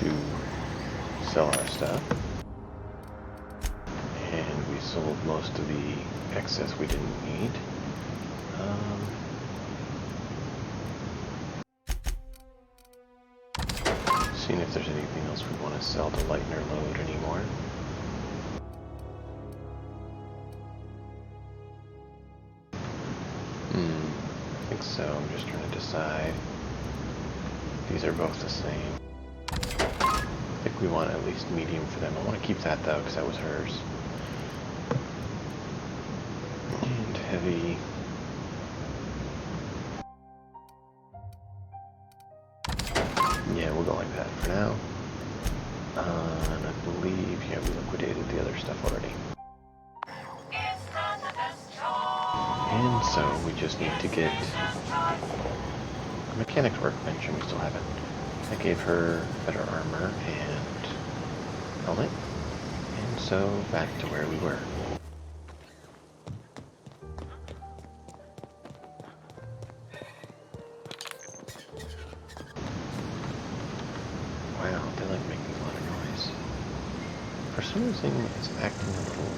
to sell our stuff. And we sold most of the excess we didn't need. Seeing if there's anything else we want to sell to lighten our load anymore. I think so. I'm just trying to decide. These are both the same. I think we want at least medium for them. I want to keep that though, because that was hers. And heavy. Yeah, we'll go like that for now. And I believe, yeah, we liquidated the other stuff already. And so we just need to get a mechanic's workbench, and we still haven't. I gave her better armor and helmet, and so back to where we were. Wow, they like making a lot of noise. For some reason, it's acting a little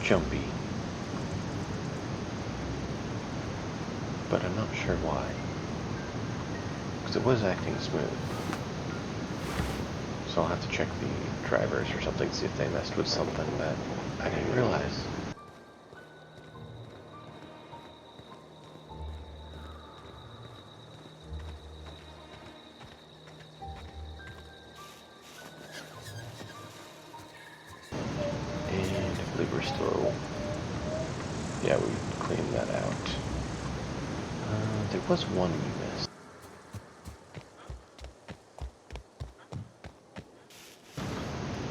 jumpy. But I'm not sure why. Because it was acting smooth. So I'll have to check the drivers or something, see if they messed with something that I didn't realize. And I believe we're still... yeah, we cleaned that out. There was one we missed.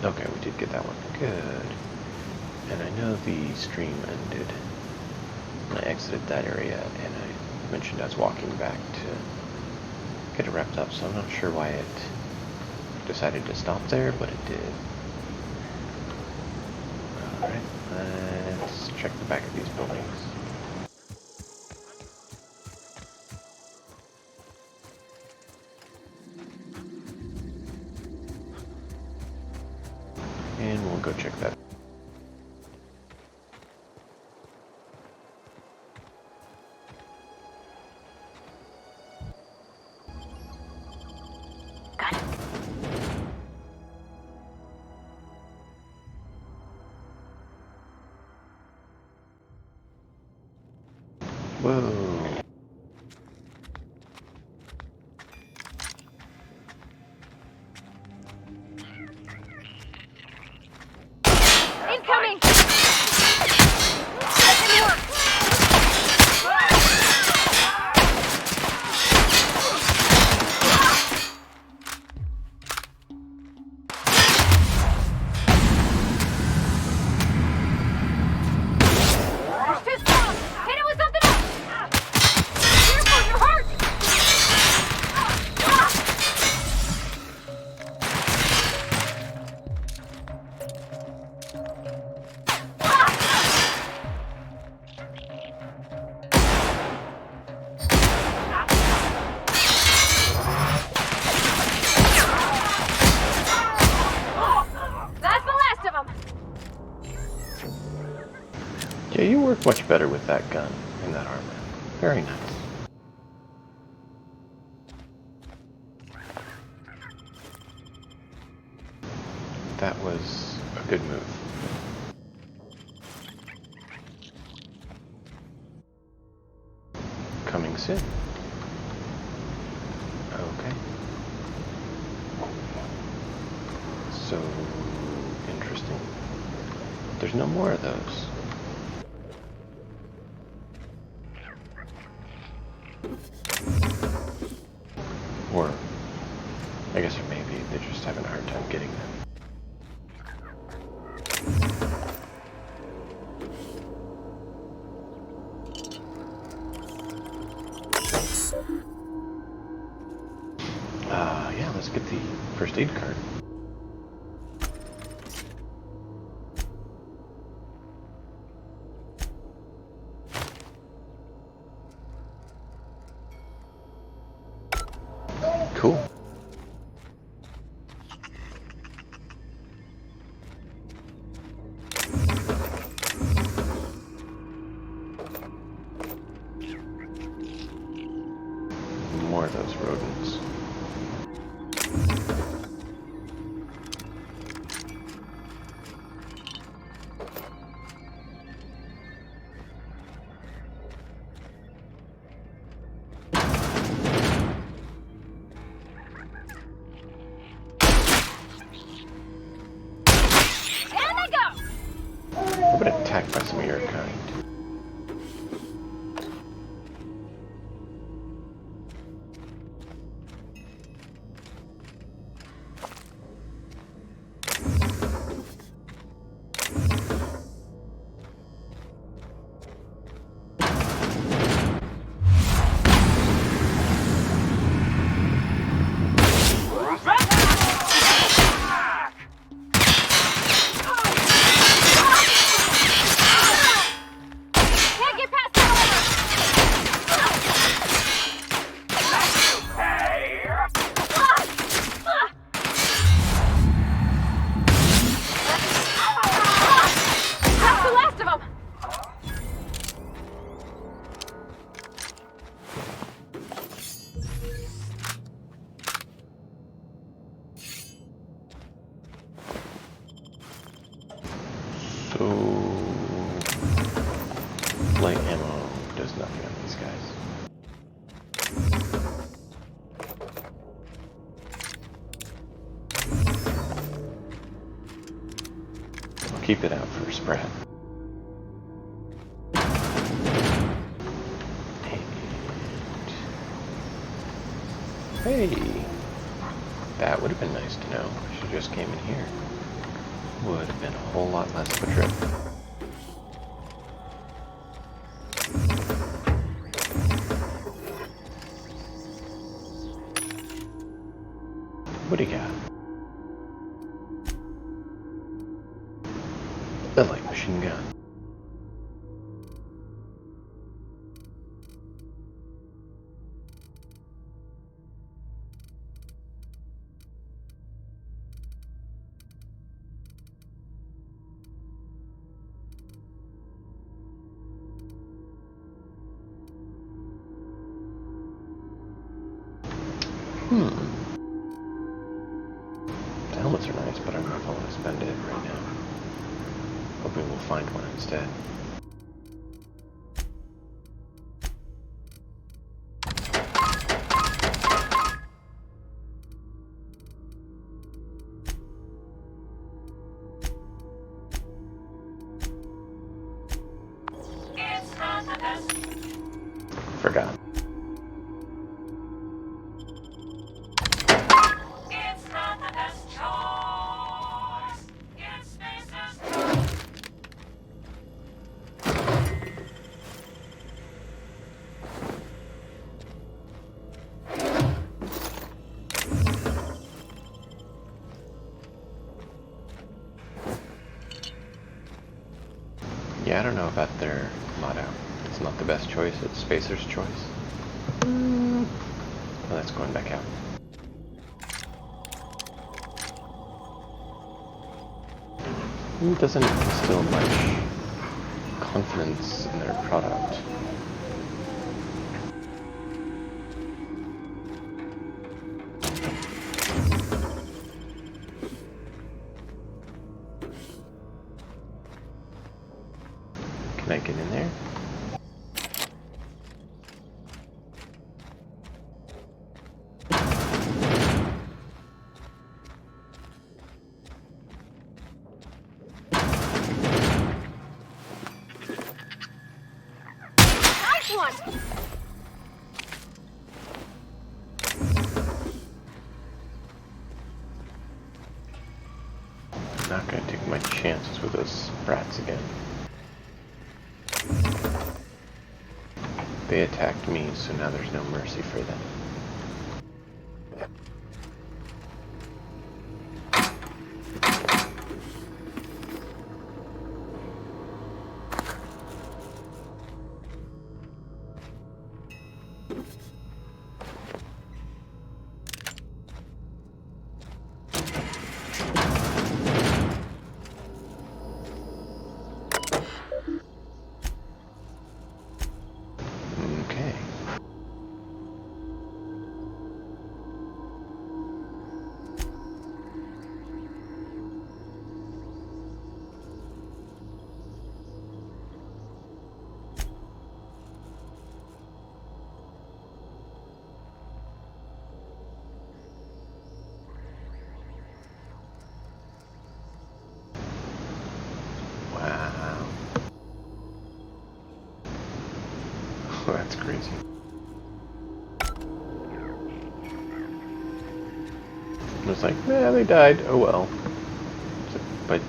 Okay, we did get that one. Good. And I know the stream ended when I exited that area, and I mentioned I was walking back to get it wrapped up, so I'm not sure why it decided to stop there, but it did. Alright, let's check the back of these buildings. And we'll go check that. Got it. Whoa. Incoming! There's two strong! Hit it with something else! Careful, you're hurt! That's the last of them! Yeah, you work much better with that gun and that armor. Very nice. That was a good move. Coming soon. Okay. So interesting. There's no more of those. Or, I guess maybe they're just having a hard time getting them. Yeah, let's get the first aid card. Cool. I've been attacked by some of your kind. Can't get past the That's the last of them! So, light ammo does nothing on these guys. I'll keep it out for Sprat. Hey, that would have been nice to know. I should have just came in here. Would have been a whole lot less of a trip. What do you got? A light machine gun. The helmets are nice, but I don't know if I want to spend it right now. Hoping we'll find one instead. Forgot. Yeah, I don't know about their motto. It's not the best choice, it's Spacer's choice. Well, that's going back out. It doesn't instill much confidence in their product. Can I get in there? Nice one! I'm not going to take my chances with those sprats again. They attacked me, so now there's no mercy for them. crazy. And it's like, yeah, they died. Oh well. But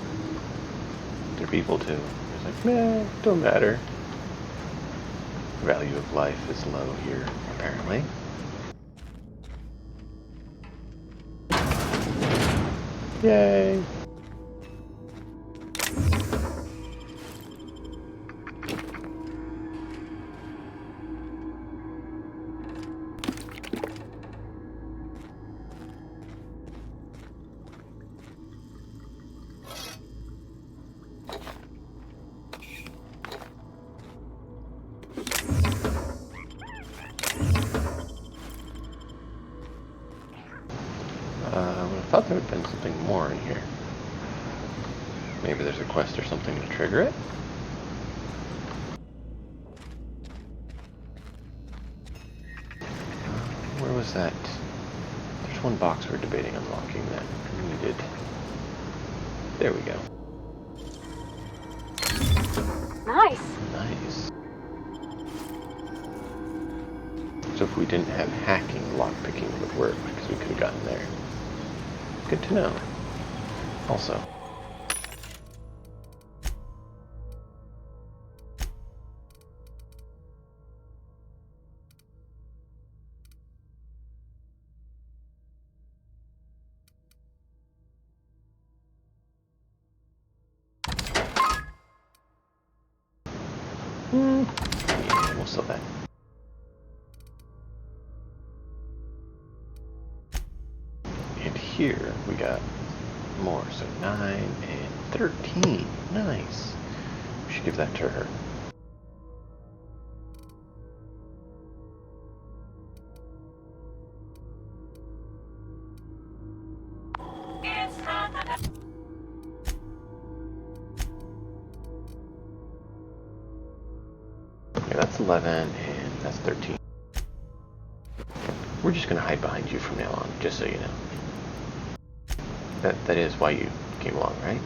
they're people too. It's like, meh, don't matter. Value of life is low here, apparently. Yay! I thought there would have been something more in here. Maybe there's a quest or something to trigger it? Where was that? There's one box we're debating unlocking that needed. There we go. Nice. Nice. So if we didn't have hacking, lockpicking would work, because we could have gotten there. Good to know. Also. Yeah, we'll sell that. And here we got more, so 9 and 13. Nice. We should give that to her. Okay, that's 11 and that's 13. We're just gonna hide behind you from now on, just so you know. That is why you came along, right?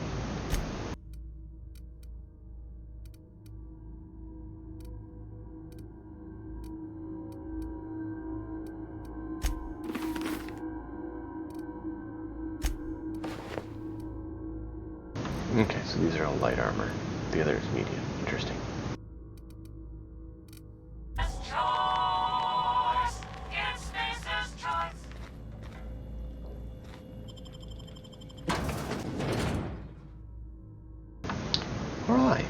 Okay, so these are all light armor. The other is medium. Interesting. Alright.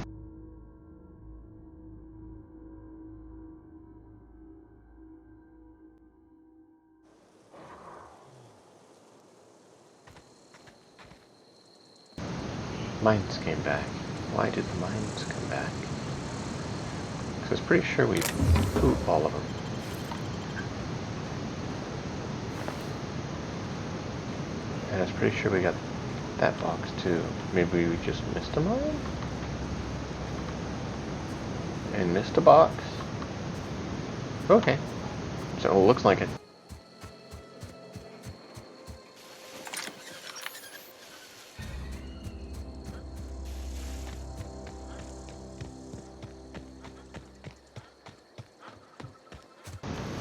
Mines came back. Why did the mines come back? Because I was pretty sure we poop all of them. And I was pretty sure we got that box too. Maybe we just missed a mine? And missed a box? Okay. So it looks like it.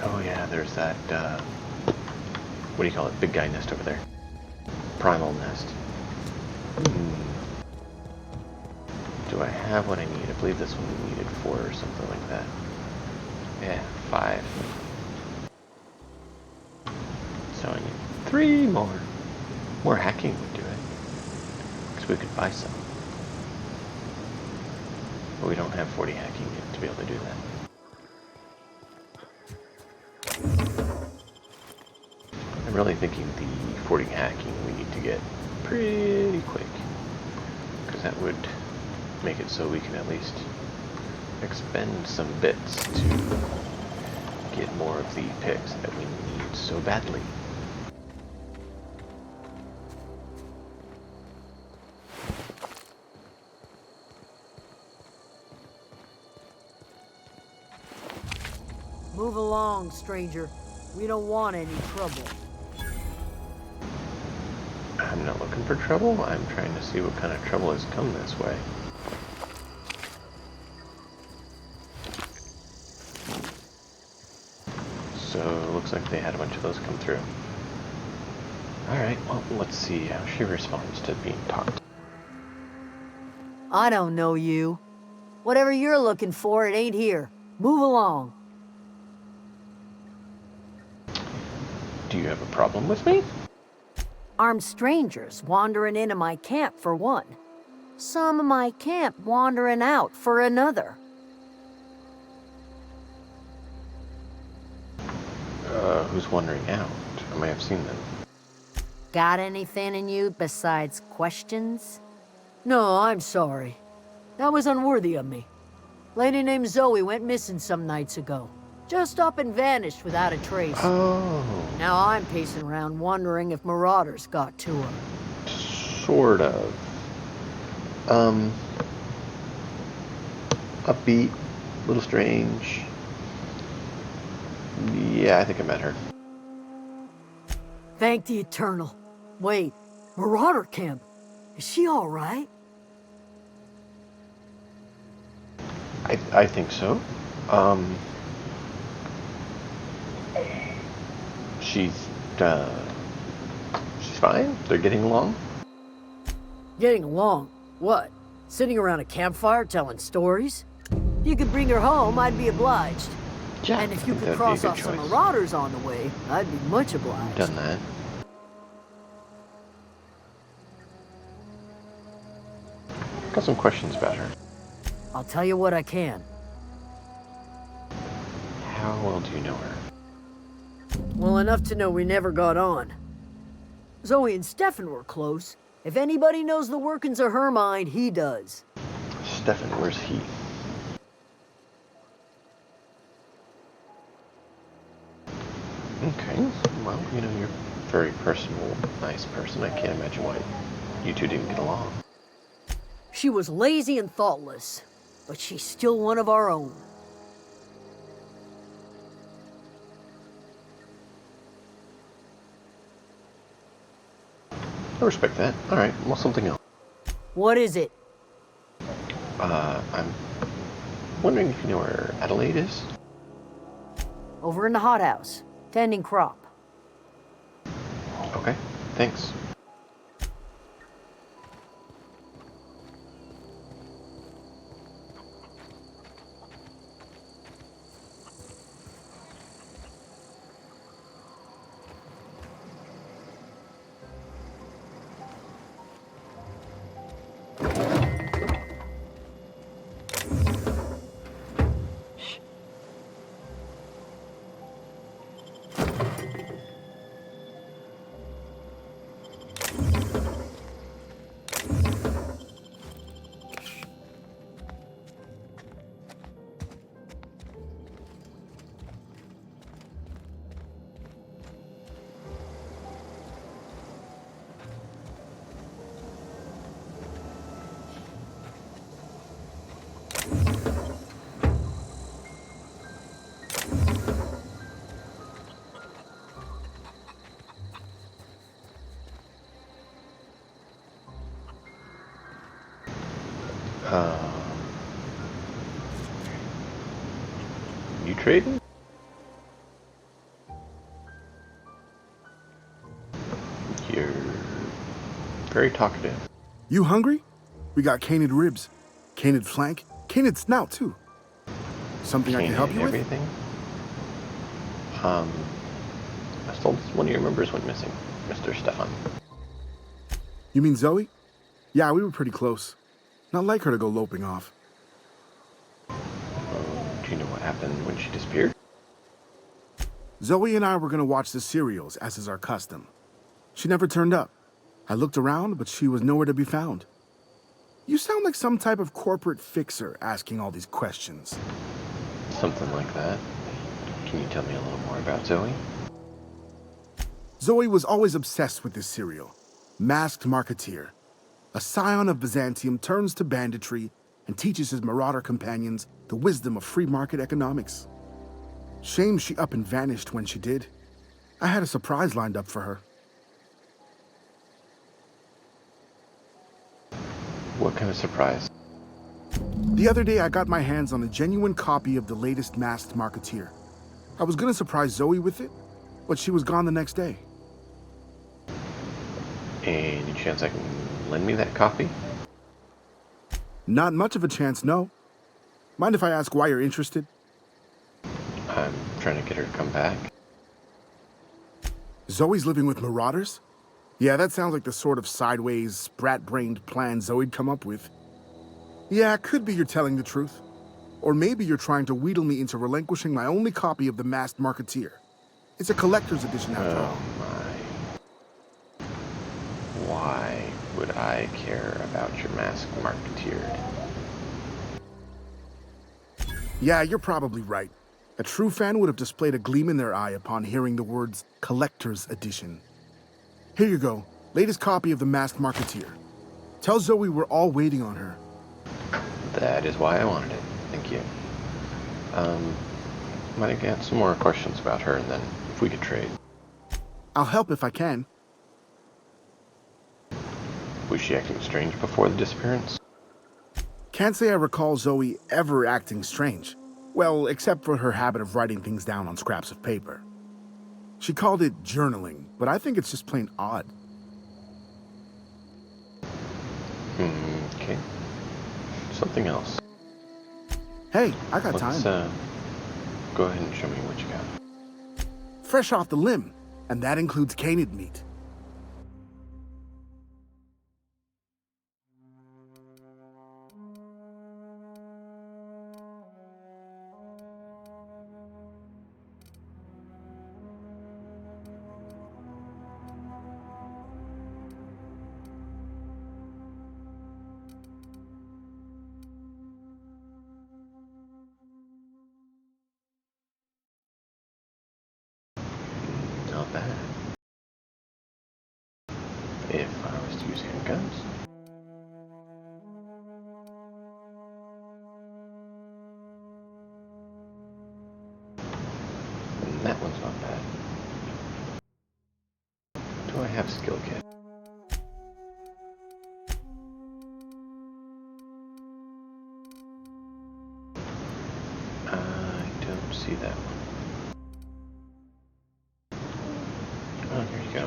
Oh yeah, there's that, what do you call it? Big guy nest over there. Primal nest. Do I have what I need? I believe this one needed 4 or something like that. Yeah, 5. So I need 3 more. More hacking would do it. Because we could buy some. But we don't have 40 hacking yet to be able to do that. I'm really thinking the 40 hacking we need to get pretty quick, because that would make it so we can at least expend some bits to get more of the picks that we need so badly. Move along, stranger. We don't want any trouble. I'm not looking for trouble. I'm trying to see what kind of trouble has come this way. looks like they had a bunch of those come through. Alright, well, let's see how she responds to being talked to. I don't know you. Whatever you're looking for, it ain't here. Move along. Do you have a problem with me? Armed strangers wandering into my camp for one. Some of my camp wandering out for another. Who's wandering out? I may have seen them. Got anything in you besides questions? No, I'm sorry. That was unworthy of me. Lady named Zoe went missing some nights ago. Just up and vanished without a trace. Oh. Now I'm pacing around wondering if marauders got to her. Sort of. Upbeat, a little strange. Yeah, I think I met her. Thank the Eternal. Wait, Marauder Camp. Is she all right? I think so. She's fine. They're getting along. Getting along? What? Sitting around a campfire telling stories? If you could bring her home, I'd be obliged. Yeah, And if you I think could that'd be a cross good off some choice. marauders on the way, I'd be much obliged. Done that. Got some questions about her. I'll tell you what I can. How well do you know her? Well, enough to know we never got on. Zoe and Stefan were close. If anybody knows the workings of her mind, he does. Stefan, where's he? Okay, well, you know, you're a very personal, nice person. I can't imagine why you two didn't get along. She was lazy and thoughtless, but she's still one of our own. I respect that. Alright, well, something else. What is it? I'm wondering if you know where Adelaide is? Over in the hothouse, tending crop. Okay, thanks. You trading? You're very talkative. You hungry? We got canid ribs, canid flank, canid snout too. Something I can help you with? Everything? I was told one of your members went missing, Mr. Stefan. You mean Zoe? Yeah, we were pretty close. Not like her to go loping off. Do you know what happened when she disappeared? Zoe and I were gonna watch the serials, as is our custom. She never turned up. I looked around, but she was nowhere to be found. You sound like some type of corporate fixer asking all these questions. Something like that. Can you tell me a little more about Zoe? Zoe was always obsessed with this serial, Masked Marketeer. A scion of Byzantium turns to banditry and teaches his marauder companions the wisdom of free market economics. Shame she up and vanished when she did. I had a surprise lined up for her. What kind of surprise? The other day I got my hands on a genuine copy of the latest Masked Marketeer. I was gonna surprise Zoe with it, but she was gone the next day. Any chance I can lend me that copy? Not much of a chance, no. Mind if I ask why you're interested? I'm trying to get her to come back. Zoe's living with marauders? Yeah, that sounds like the sort of sideways, sprat-brained plan Zoe'd come up with. Yeah, it could be you're telling the truth. Or maybe you're trying to wheedle me into relinquishing my only copy of The Masked Marketeer. It's a collector's edition after all. Oh my. Why would I care about your Masked Marketeer? Yeah, you're probably right. A true fan would have displayed a gleam in their eye upon hearing the words collector's edition. Here you go, latest copy of The Masked Marketeer. Tell Zoe we're all waiting on her. That is why I wanted it. Thank you. Might get some more questions about her, and then if we could trade. I'll help if I can. Was she acting strange before the disappearance? Can't say I recall Zoe ever acting strange. Well, except for her habit of writing things down on scraps of paper. She called it journaling, but I think it's just plain odd. Okay. Something else. Hey, I got Let's, time. go ahead and show me what you got. Fresh off the limb, and that includes canid meat. Not bad. If I was to use handguns. That one's not bad. Do I have skill kit? I don't see that one. Oh, here you go.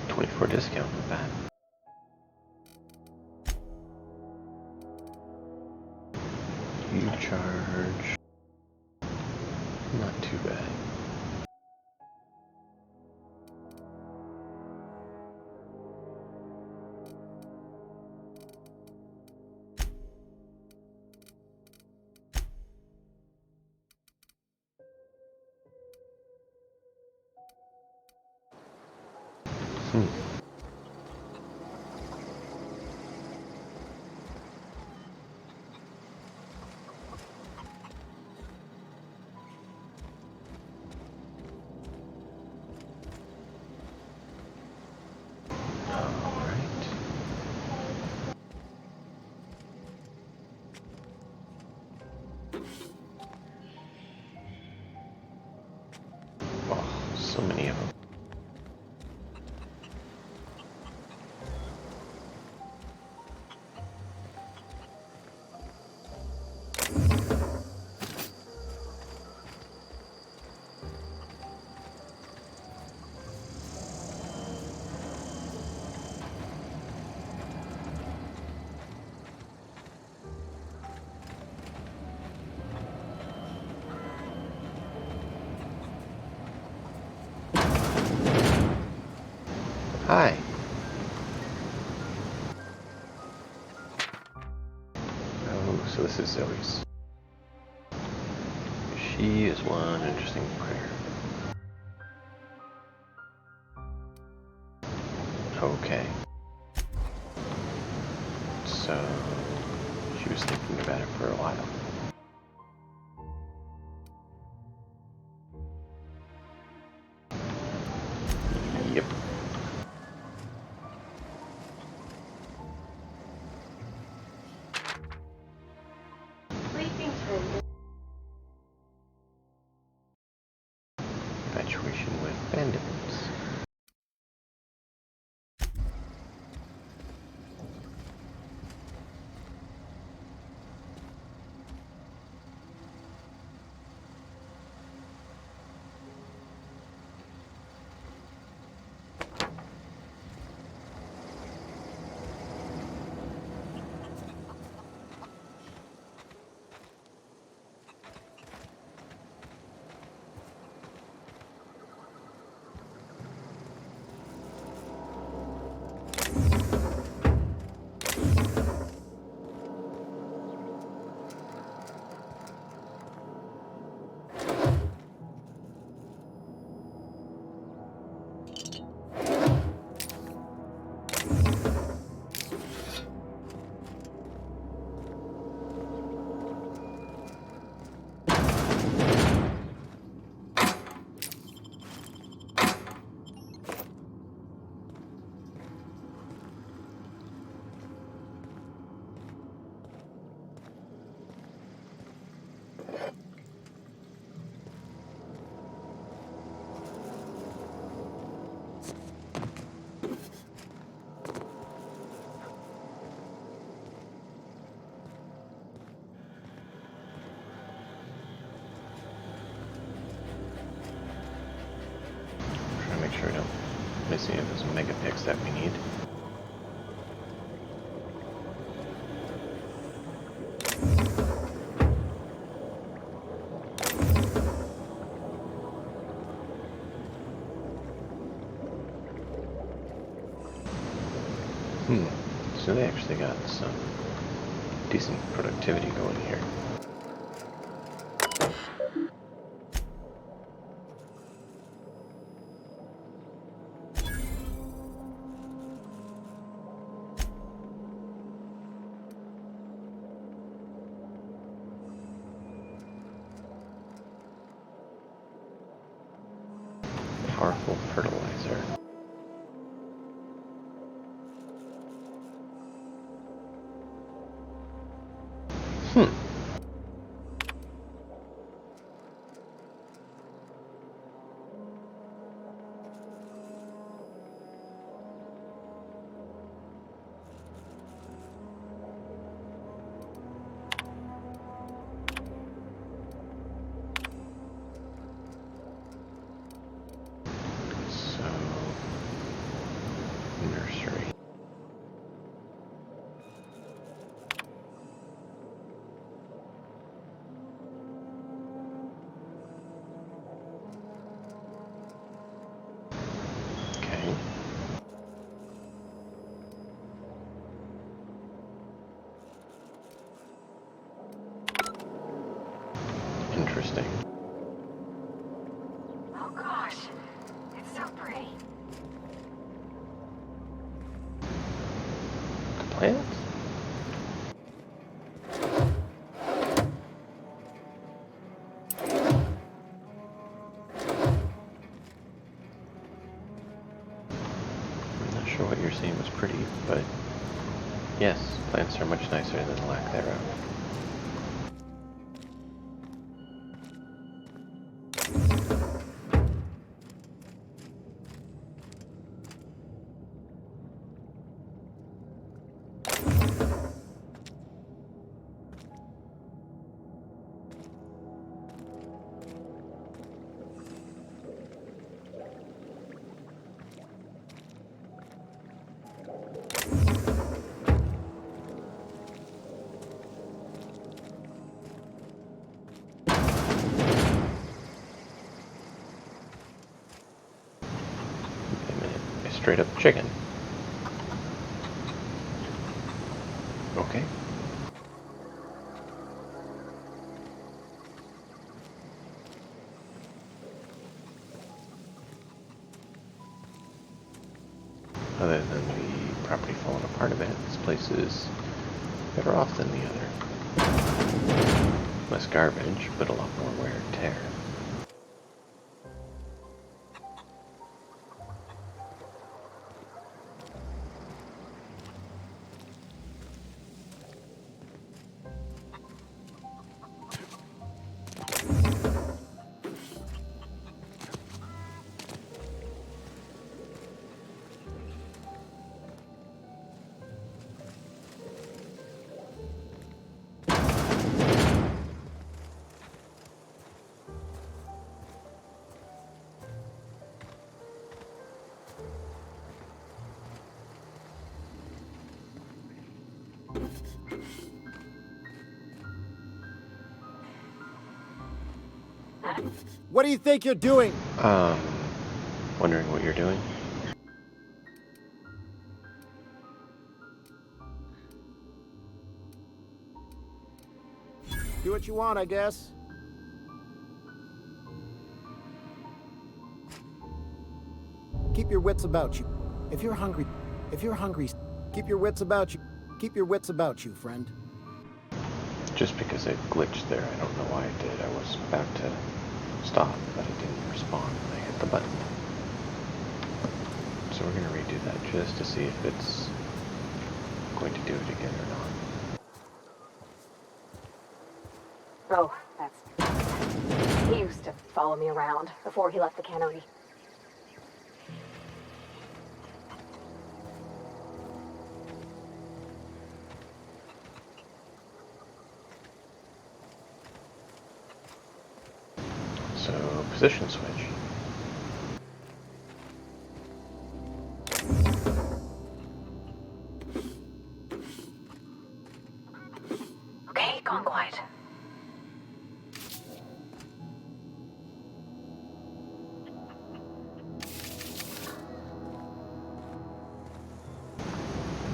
$24 discount, not bad. You charge. Not too bad. Alright. Oh, so many of them. Hi. Oh, so this is Zoe's. She is one interesting player. Okay. So, she was thinking about it for a while. Yep. that we need. So they actually got some decent productivity going here. Powerful fertilizer. So, nursery. Okay. Interesting. Oh gosh, it's so pretty. The plants? I'm not sure what you're saying was pretty, but yes, plants are much nicer than the lack thereof. Straight up chicken. Okay. Other than the property falling apart a bit, this place is better off than the other. Less garbage, but a lot more wear and tear. What do you think you're doing? Wondering what you're doing? Do what you want, I guess. Keep your wits about you. If you're hungry, keep your wits about you. Keep your wits about you, friend. Just because it glitched there, I don't know why it did. I was about to stop, but it didn't respond when I hit the button. So we're going to redo that just to see if it's going to do it again or not. Oh, that's... He used to follow me around before he left the cannery. So, position switch. gone quiet.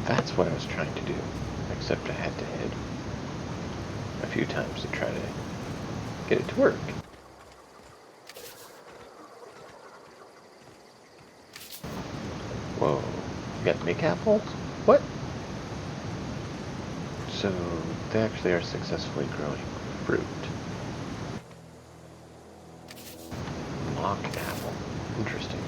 That's what I was trying to do, except I had to hit a few times to try to get it to work. Whoa, you got big apples? What? So, they actually are successfully growing fruit. Mock apple. Interesting.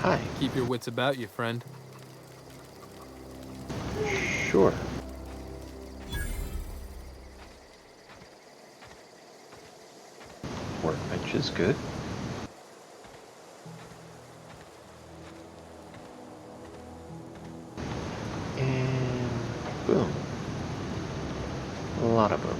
Hi. Keep your wits about you, friend. Sure. Workbench is good. And boom. A lot of boom.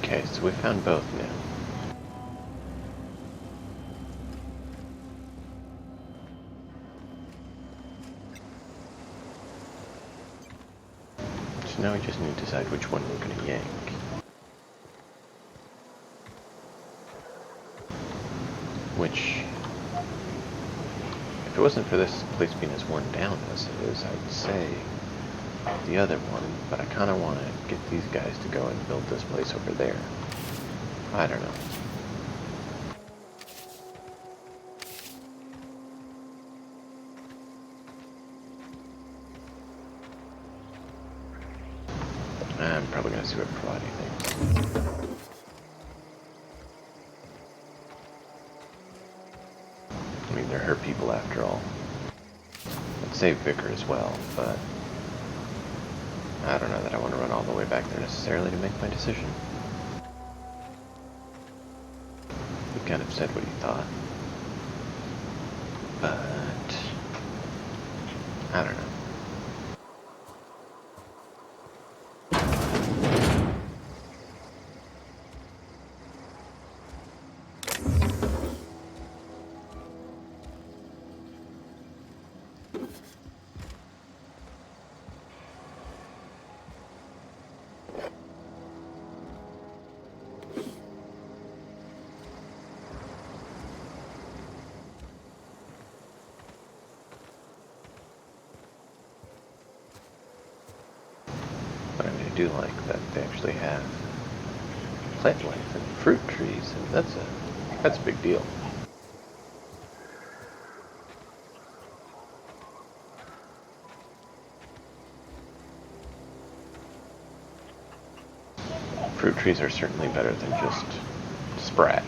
Okay, so we found both now. So now we just need to decide which one we're going to yank. Which, if it wasn't for this place being as worn down as it is, I'd say the other one, but I kind of want to get these guys to go and build this place over there. I don't know. I'm probably going to see what Parvati thinks. I mean, they're her people after all. I'd say Vicar as well, but I don't know that I want to run all the way back there necessarily to make my decision. He kind of said what he thought. But I don't know. But I mean, I do like that they actually have plant life and fruit trees, and that's a big deal. Fruit trees are certainly better than just Sprat.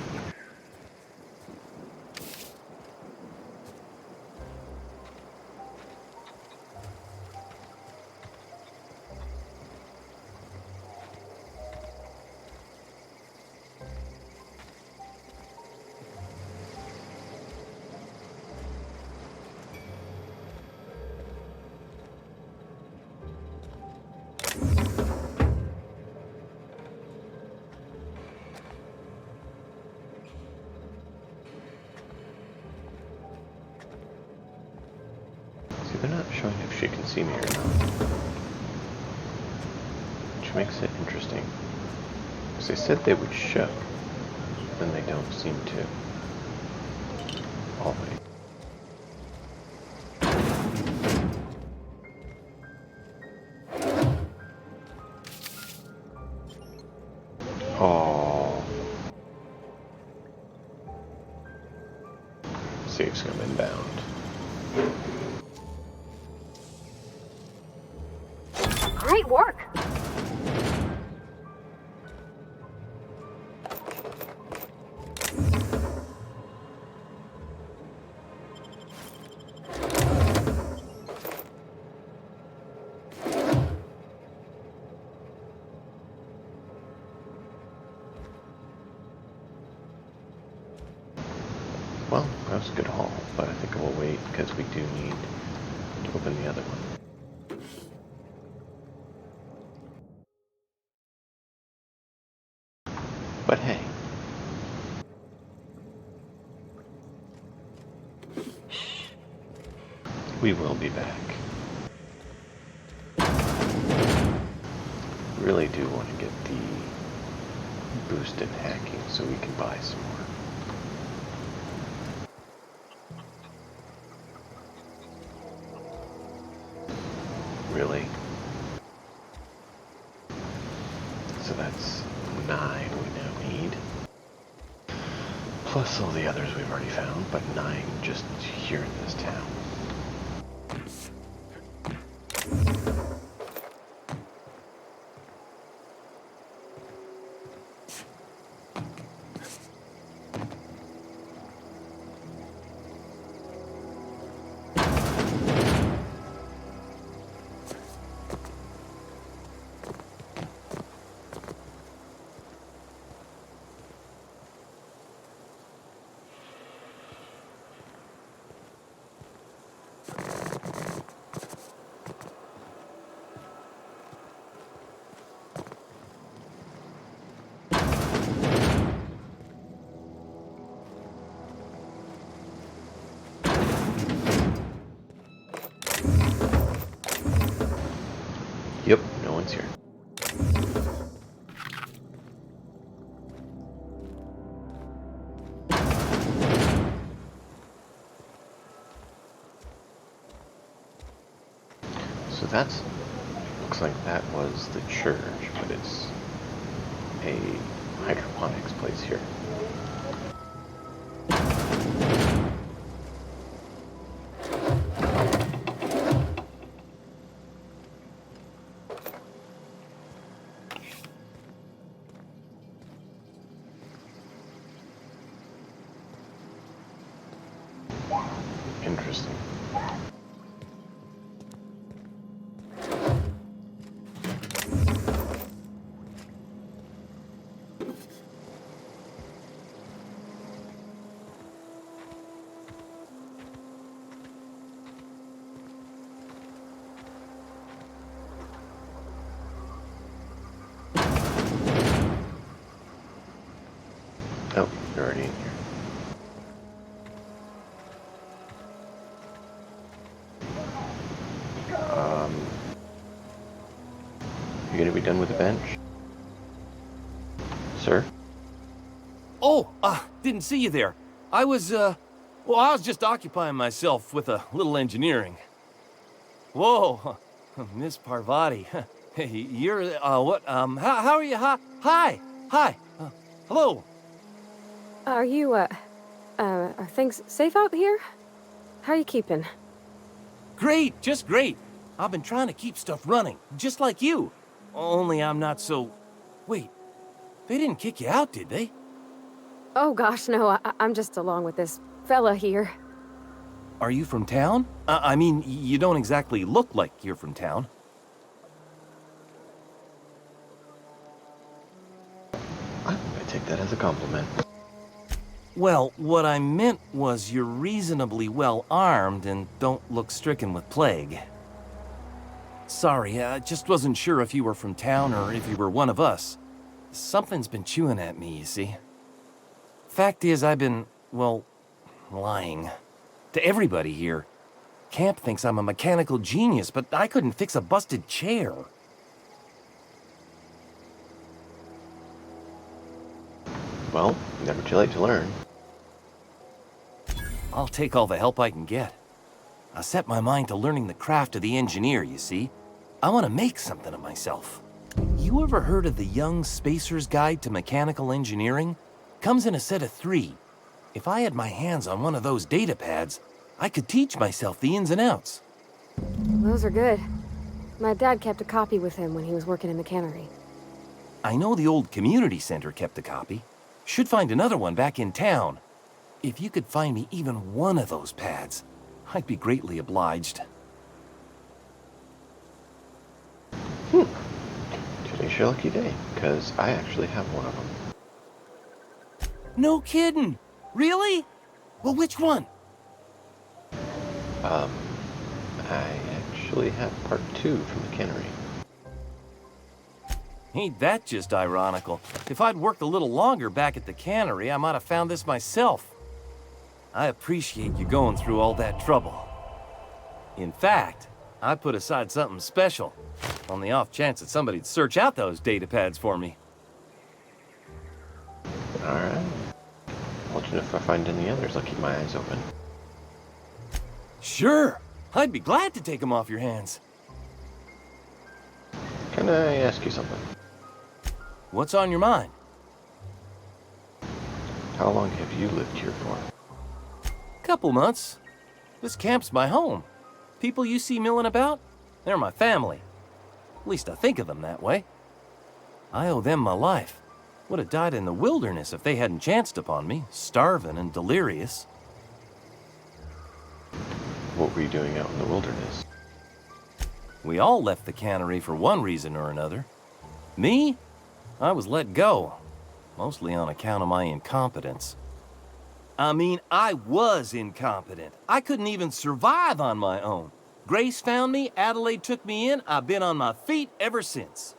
See, they're not showing if she can see me or not. Which makes it interesting. Because they said they would show, then they don't seem to. Always. Oh. Well, that was a good haul, but I think we'll wait because we do need to open the other one. But hey. We will be back. Really do want to get the boost in hacking so we can buy some more. Really? So that's 9 we now need. Plus all the others we've already found, but 9 just here in this town. Yep, no one's here. So that's, looks like that was the church, but it's a hydroponics place here. Interesting. Oh, you're already in here. You gonna be done with the bench? Sir? Oh, didn't see you there. I was just occupying myself with a little engineering. Whoa, Miss Parvati. Hey, you're, how are you? Hi. Hello. Are you, are things safe out here? How are you keeping? Great, just great. I've been trying to keep stuff running, just like you. Only I'm not so... Wait, they didn't kick you out, did they? Oh gosh, no, I'm just along with this fella here. Are you from town? I mean, you don't exactly look like you're from town. I'm gonna take that as a compliment. Well, what I meant was you're reasonably well armed and don't look stricken with plague. Sorry, I just wasn't sure if you were from town or if you were one of us. Something's been chewing at me, you see. Fact is, I've been, well, lying. To everybody here. Camp thinks I'm a mechanical genius, but I couldn't fix a busted chair. Well, never too late to learn. I'll take all the help I can get. I set my mind to learning the craft of the engineer, you see. I want to make something of myself. You ever heard of the Young Spacer's Guide to Mechanical Engineering? Comes in a set of 3. If I had my hands on one of those data pads, I could teach myself the ins and outs. Those are good. My dad kept a copy with him when he was working in the cannery. I know the old community center kept a copy. Should find another one back in town. If you could find me even one of those pads, I'd be greatly obliged. Today's your lucky day, because I actually have one of them. No kidding! Really? Well, which one? I actually have part 2 from the cannery. Ain't that just ironical? If I'd worked a little longer back at the cannery, I might have found this myself. I appreciate you going through all that trouble. In fact, I put aside something special, on the off chance that somebody'd search out those data pads for me. Alright. I'll let you know if I find any others. I'll keep my eyes open. Sure, I'd be glad to take them off your hands. Can I ask you something? What's on your mind? How long have you lived here for? Couple months. This camp's my home. People you see milling about, they're my family. At least I think of them that way. I owe them my life. Would have died in the wilderness if they hadn't chanced upon me, starving and delirious. What were you doing out in the wilderness? We all left the cannery for one reason or another. Me? I was let go, mostly on account of my incompetence. I mean, I was incompetent. I couldn't even survive on my own. Grace found me, Adelaide took me in, I've been on my feet ever since.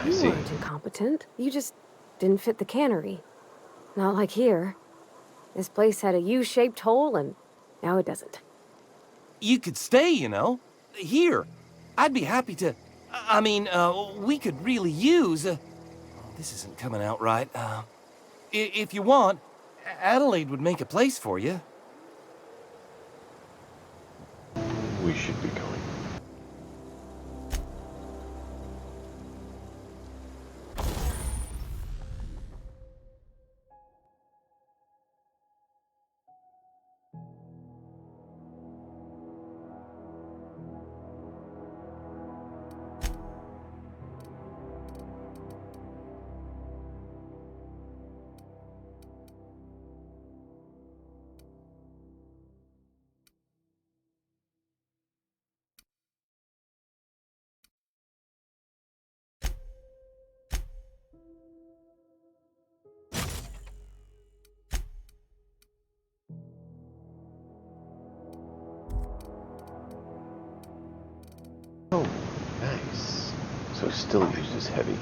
I You see. weren't incompetent. You just didn't fit the cannery. Not like here. This place had a U-shaped hole, and now it doesn't. You could stay, you know. Here. I'd be happy to... we could really use... this isn't coming out right. If you want, Adelaide would make a place for you. We should be going. Oh, nice. So still used as heavy.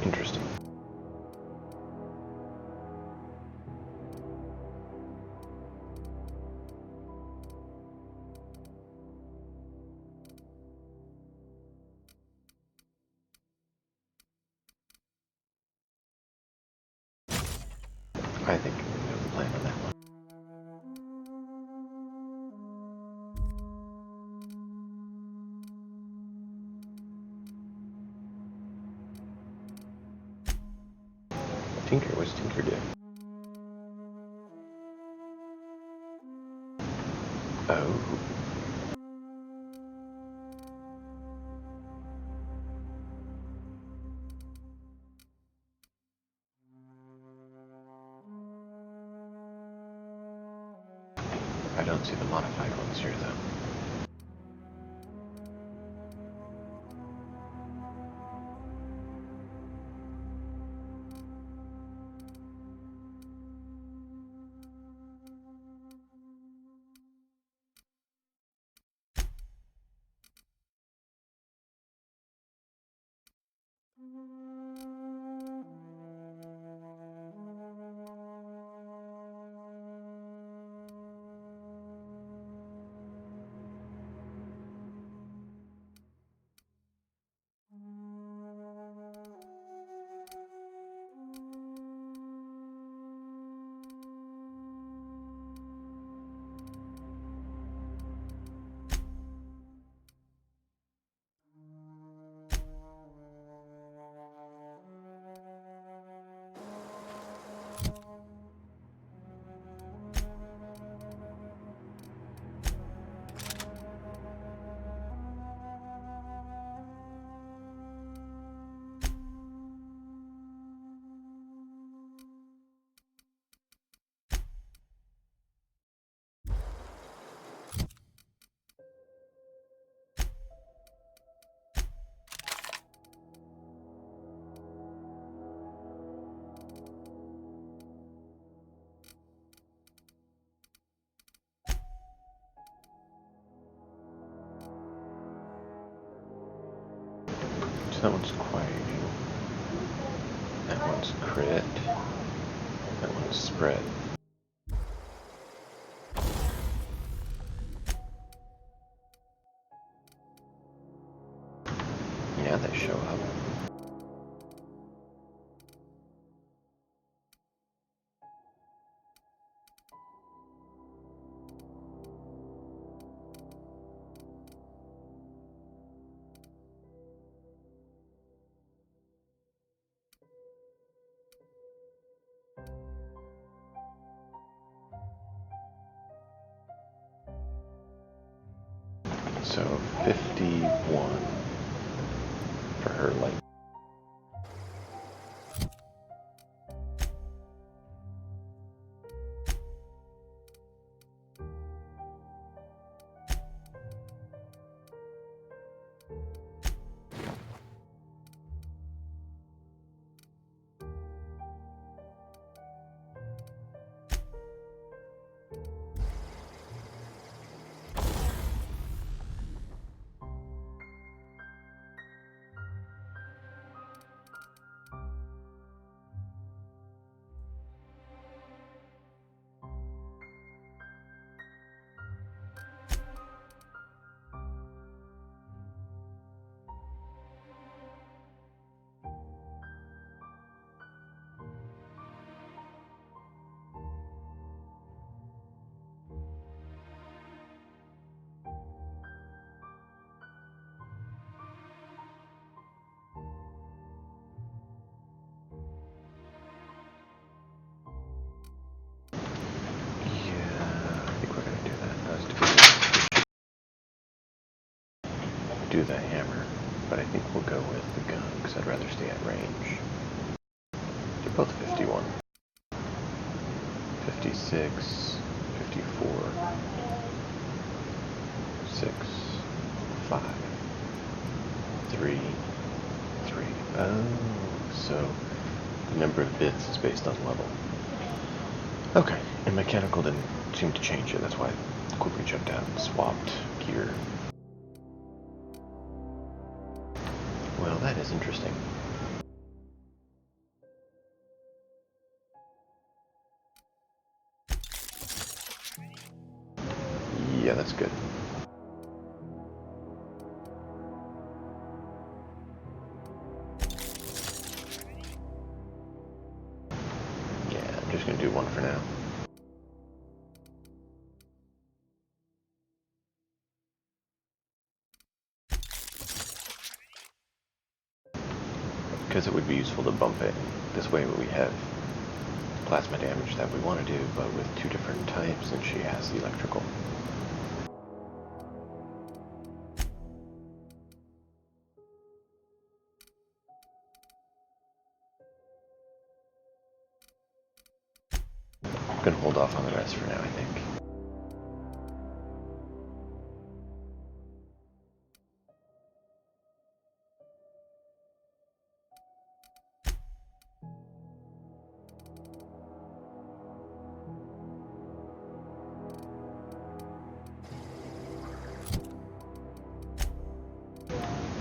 Interesting. I think we know the plan on that one. Tinker, what's Tinker do? Oh. I don't see the modified ones here, though. that one's quieting. That one's crit. That one's spread. Yeah, they show up. So 51 for her light. Do the hammer, but I think we'll go with the gun because I'd rather stay at range. They're both 51. 56, 54, 6, 5, 3, 3. Oh, so the number of bits is based on level. Okay, and mechanical didn't seem to change it, that's why I quickly jumped out and swapped gear. Well, that is interesting. Yeah, that's good. Yeah, I'm just gonna do one for now. Because it would be useful to bump it. This way we have plasma damage that we want to do, but with two different types, and she has the electrical. I'm gonna hold off on the rest for now, I think.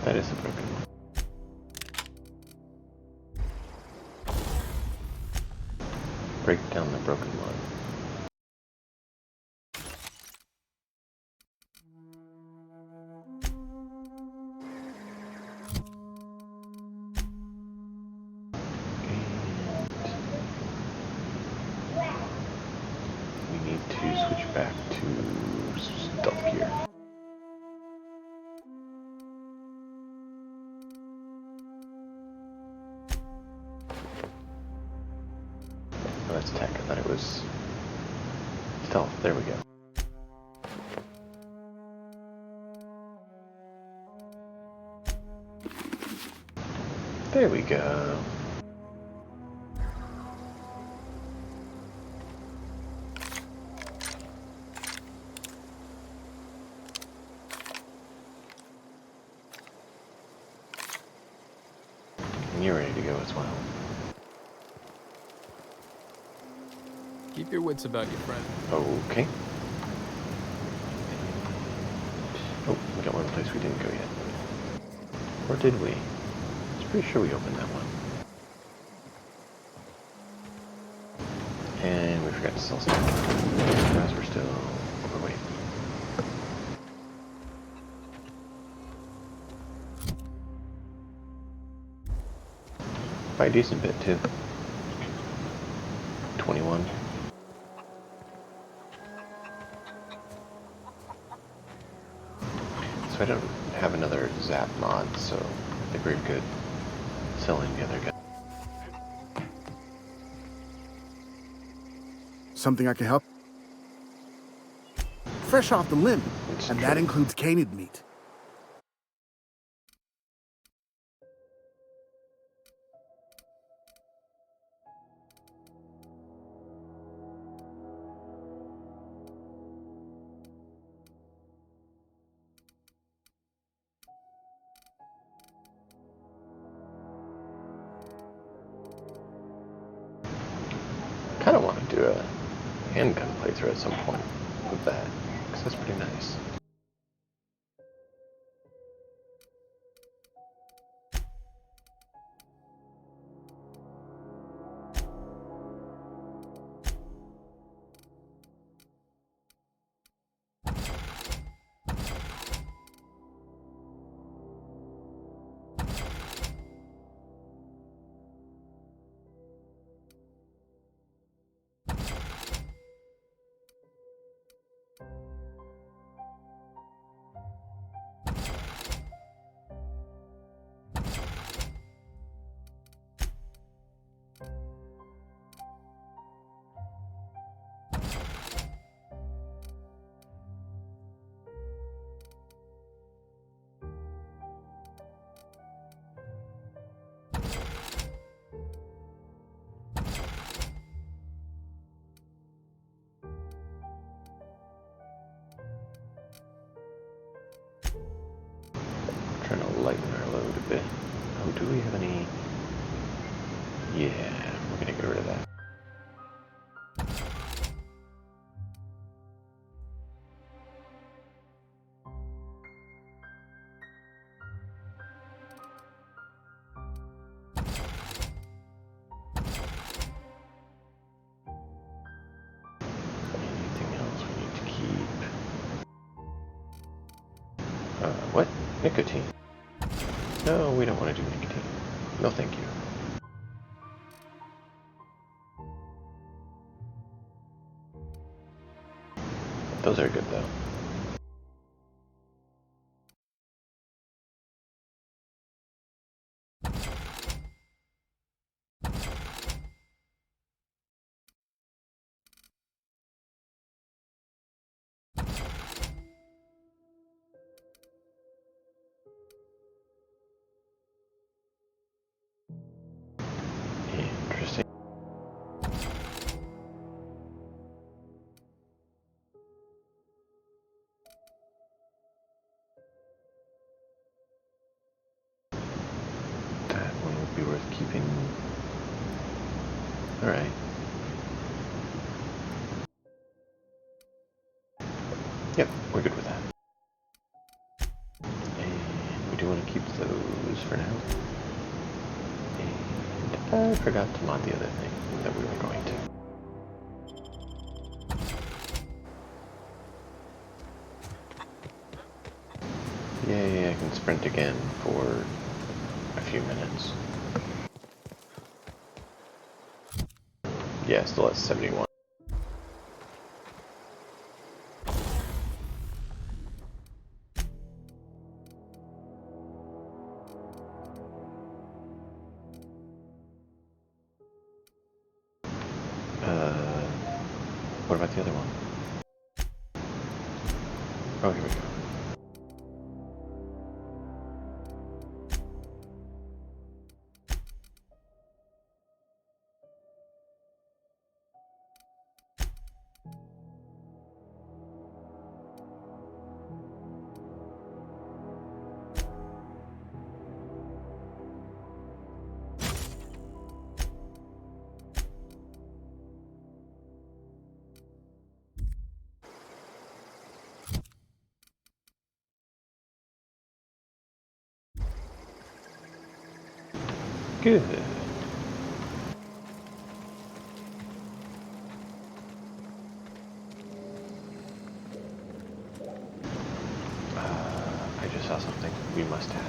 That is a broken one. Break down the broken one. And we need to switch back to stealth gear. Oh, that's tech. I thought it was stealth. There we go. There we go. And you're ready to go as well. Keep your wits about you, friend. Okay. Oh, we got one place we didn't go yet. Or did we? Pretty sure we opened that one. And we forgot to sell stuff. Because we're still overweight. By a decent bit, too. 21. So I don't have another Zap mod, so I think we're good selling the other guy. Something I can help? Fresh off the limb, It's and that true. includes canid meat. Kind of want to do a handgun playthrough at some point with that, because that's pretty nice. Trying to lighten our load a bit. Oh, do we have any? Yeah, we're gonna get rid of that. Anything else we need to keep? What? Nicotine. No, we don't want to do nicotine. No, thank you. Those are good, though. Interesting. That one would be worth keeping. Alright. Yep, we're good with that. And we do want to keep those for now. And I forgot to mod the other thing that we were going to. Yay, I can sprint again for a few minutes. Yeah, still at 71. What about the other one? Oh, here we go. Good. I just saw something we must have.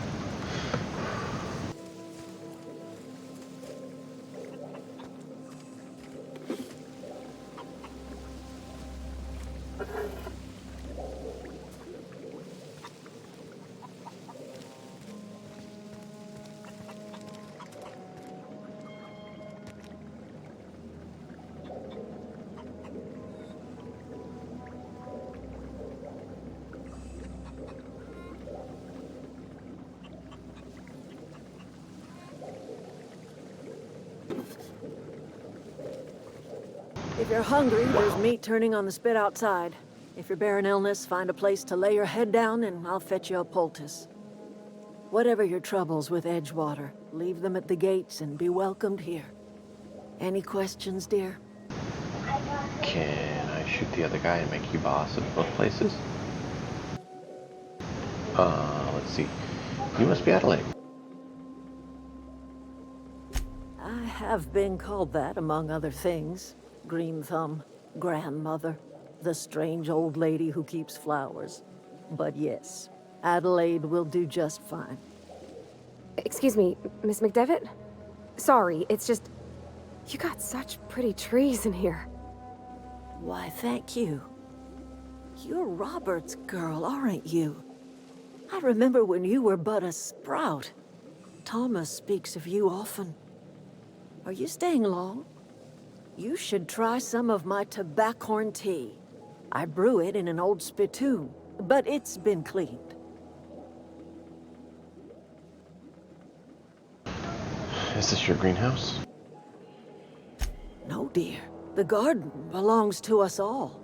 If you're hungry, there's meat turning on the spit outside. If you're bearing illness, find a place to lay your head down and I'll fetch you a poultice. Whatever your troubles with Edgewater, leave them at the gates and be welcomed here. Any questions, dear? Can I shoot the other guy and make you boss of both places? Let's see. You must be Adelaide. I have been called that, among other things. Green Thumb, grandmother, the strange old lady who keeps flowers. But yes, Adelaide will do just fine. Excuse me, Miss McDevitt? Sorry, it's just... You got such pretty trees in here. Why, thank you. You're Robert's girl, aren't you? I remember when you were but a sprout. Thomas speaks of you often. Are you staying long? You should try some of my tobaccorn tea. I brew it in an old spittoon, but it's been cleaned. Is this your greenhouse? No, dear. The garden belongs to us all.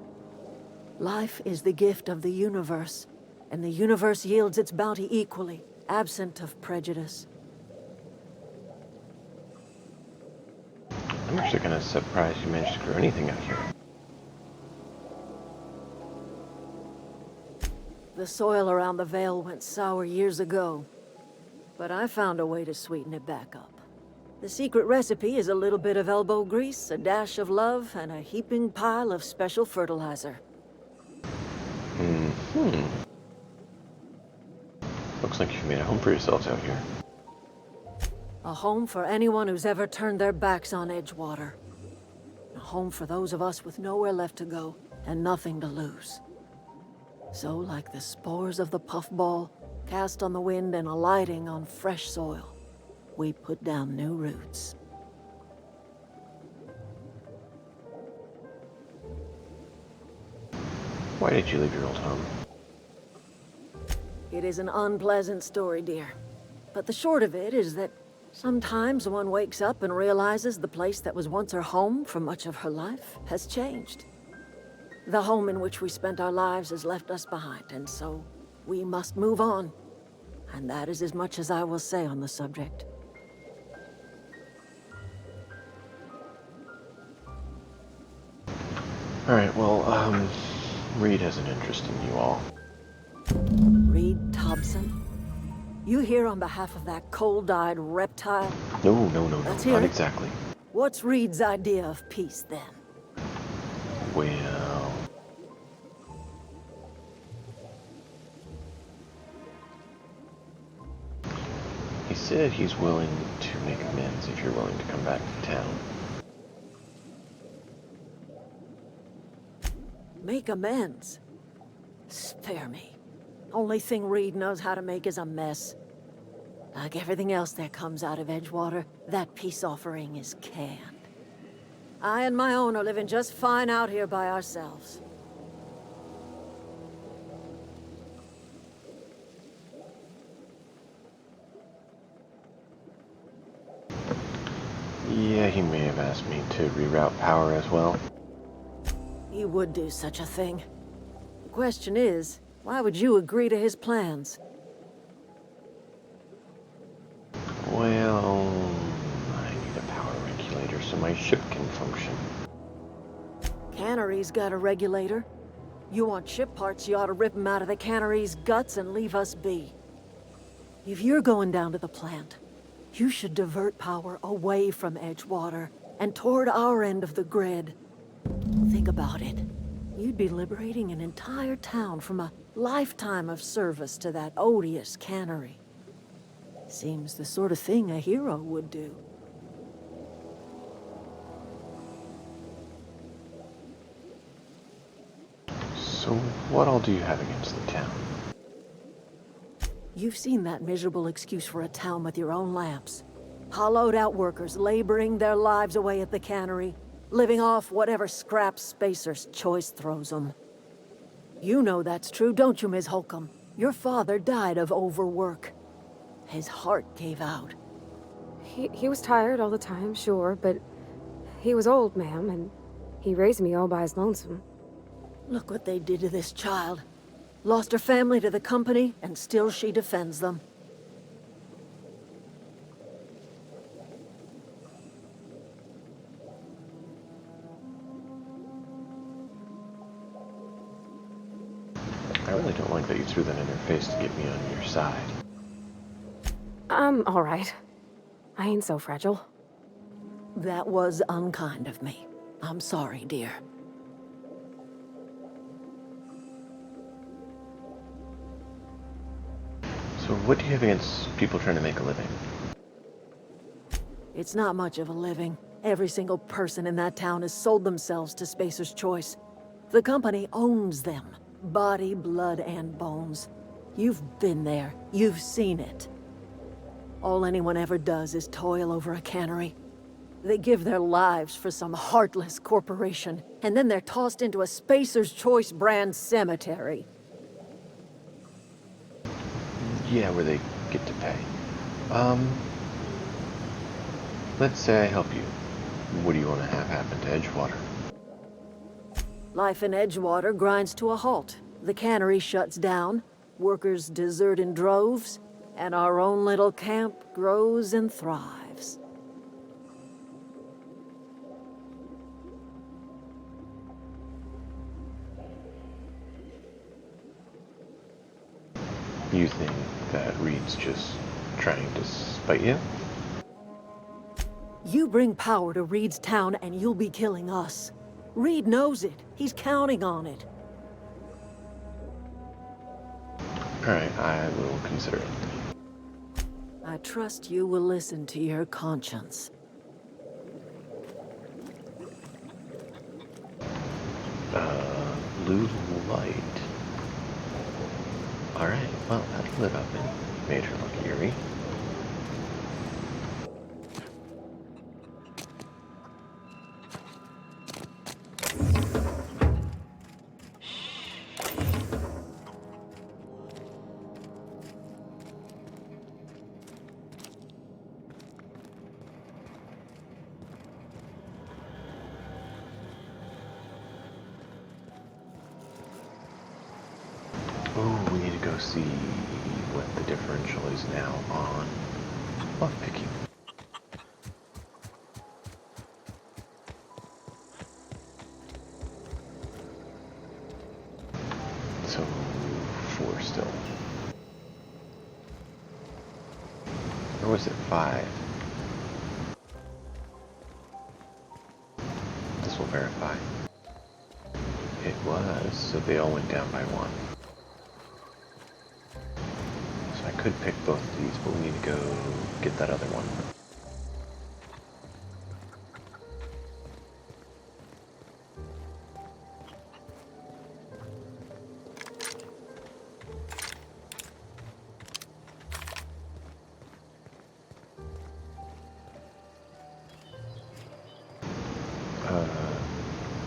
Life is the gift of the universe, and the universe yields its bounty equally, absent of prejudice. I'm actually kind of surprised you managed to grow anything out here. The soil around the Vale went sour years ago, but I found a way to sweeten it back up. The secret recipe is a little bit of elbow grease, a dash of love, and a heaping pile of special fertilizer. Looks like you've made a home for yourselves out here. A home for anyone who's ever turned their backs on Edgewater. A home for those of us with nowhere left to go and nothing to lose. So, like the spores of the puffball, cast on the wind and alighting on fresh soil, we put down new roots. Why did you leave your old home? It is an unpleasant story, dear. But the short of it is that sometimes one wakes up and realizes the place that was once her home for much of her life has changed. The home in which we spent our lives has left us behind, and so we must move on. And that is as much as I will say on the subject. Alright, well, Reed has an interest in you all. Reed Thompson? You here on behalf of that cold-eyed reptile? No, Let's hear not it. exactly. What's Reed's idea of peace, then? Well... He said he's willing to make amends if you're willing to come back to town. Make amends? Spare me. Only thing Reed knows how to make is a mess. Like everything else that comes out of Edgewater, that peace offering is canned. I and my own are living just fine out here by ourselves. Yeah, he may have asked me to reroute power as well. He would do such a thing. The question is, why would you agree to his plans? Well, I need a power regulator so my ship can function. Cannery's got a regulator. You want ship parts, you ought to rip them out of the cannery's guts and leave us be. If you're going down to the plant, You should divert power away from Edgewater and toward our end of the grid. Think about it. You'd be liberating an entire town from a lifetime of service to that odious cannery. Seems the sort of thing a hero would do. So what all do you have against the town? You've seen that miserable excuse for a town with your own lamps. Hollowed out workers laboring their lives away at the cannery, living off whatever scraps Spacer's Choice throws them. You know that's true, don't you, Ms. Holcomb? Your father died of overwork. His heart gave out. He was tired all the time, sure, but he was old, ma'am, and he raised me all by his lonesome. Look what they did to this child. Lost her family to the company, and still she defends them. I really don't like that you threw that in her face to get me on your side. I'm all right. I ain't so fragile. That was unkind of me. I'm sorry, dear. So what do you have against people trying to make a living? It's not much of a living. Every single person in that town has sold themselves to Spacer's Choice. The company owns them. Body, blood, and bones. You've been there. You've seen it. All anyone ever does is toil over a cannery. They give their lives for some heartless corporation, and then they're tossed into a Spacer's Choice brand cemetery. Yeah, where they get to pay. Let's say I help you. What do you want to have happen to Edgewater? Life in Edgewater grinds to a halt. The cannery shuts down, workers desert in droves, and our own little camp grows and thrives. You think that Reed's just trying to spite you? You bring power to Reed's town and you'll be killing us. Reed knows it. He's counting on it. Alright, I will consider it. I trust you will listen to your conscience. Blue light. Alright, well, that lit up in Major Lucky Erie. Oh, we need to go see what the differential is now on lockpicking. So, 4 still. Or was it 5? This will verify. It was, so they all went down by 1. I could pick both of these, but we need to go get that other one.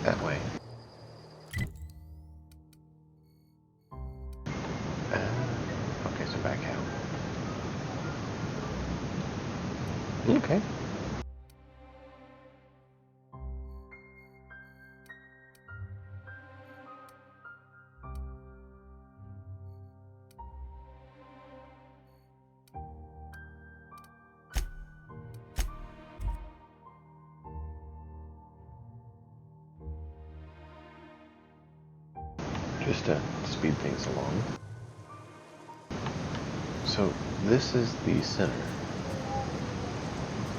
That way. Okay, so back out. Okay. Just to speed things along. So this is the center.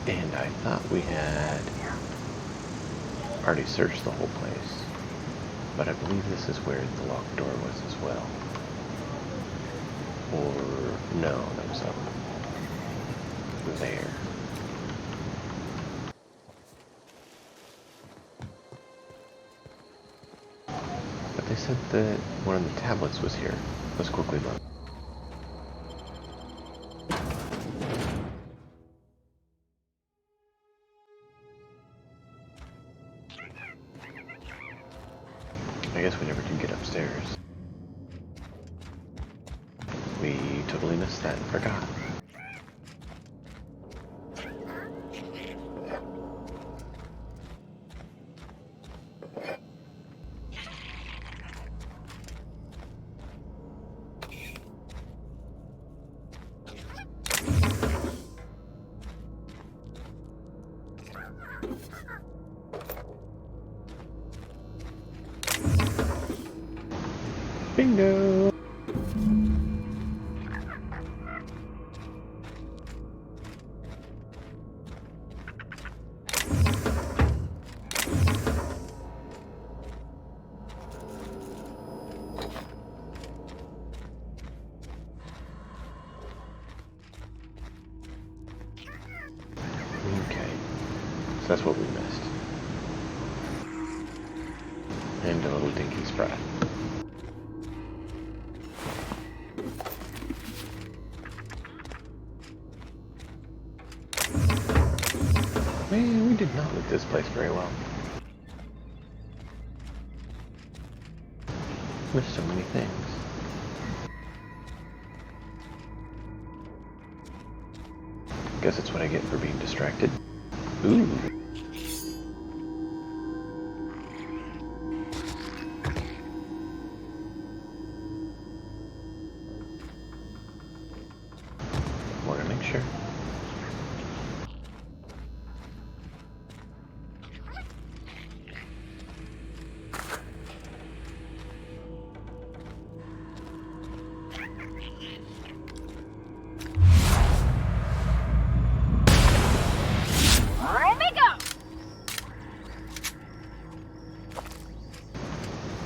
And I thought we had already searched the whole place, but I believe this is where the locked door was as well. Or no, that was up there. But they said that one of the tablets was here. Let's quickly look. I guess we never did get upstairs. We totally missed that and forgot. Bingo! Okay, so that's what we missed. And a little dinky sprat. Man, we did not look this place very well. Missed so many things. Guess that's what I get for being distracted. Ooh. Want to make sure.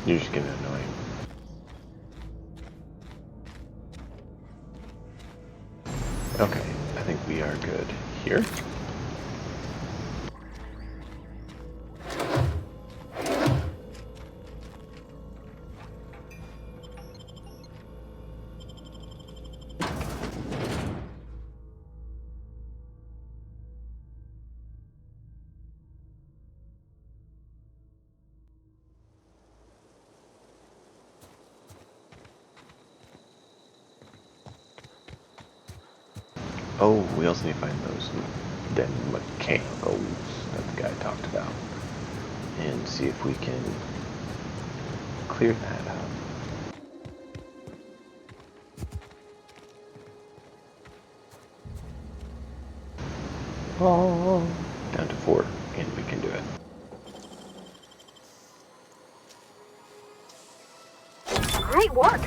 You're just getting annoying. Okay, I think we are good here. Oh, we also need to find those dead mechanicals that the guy talked about. And see if we can clear that up. Oh, down to 4, and we can do it. Great work.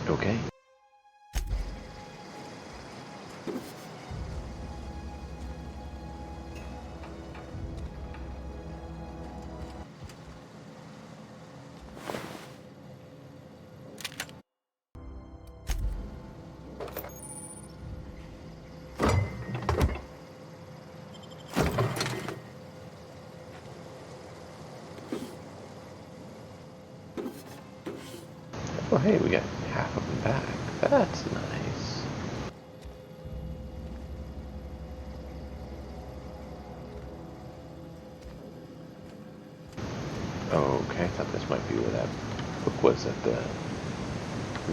Okay. Oh, hey, we got half of them back. That's nice. Okay, I thought this might be where that book was that the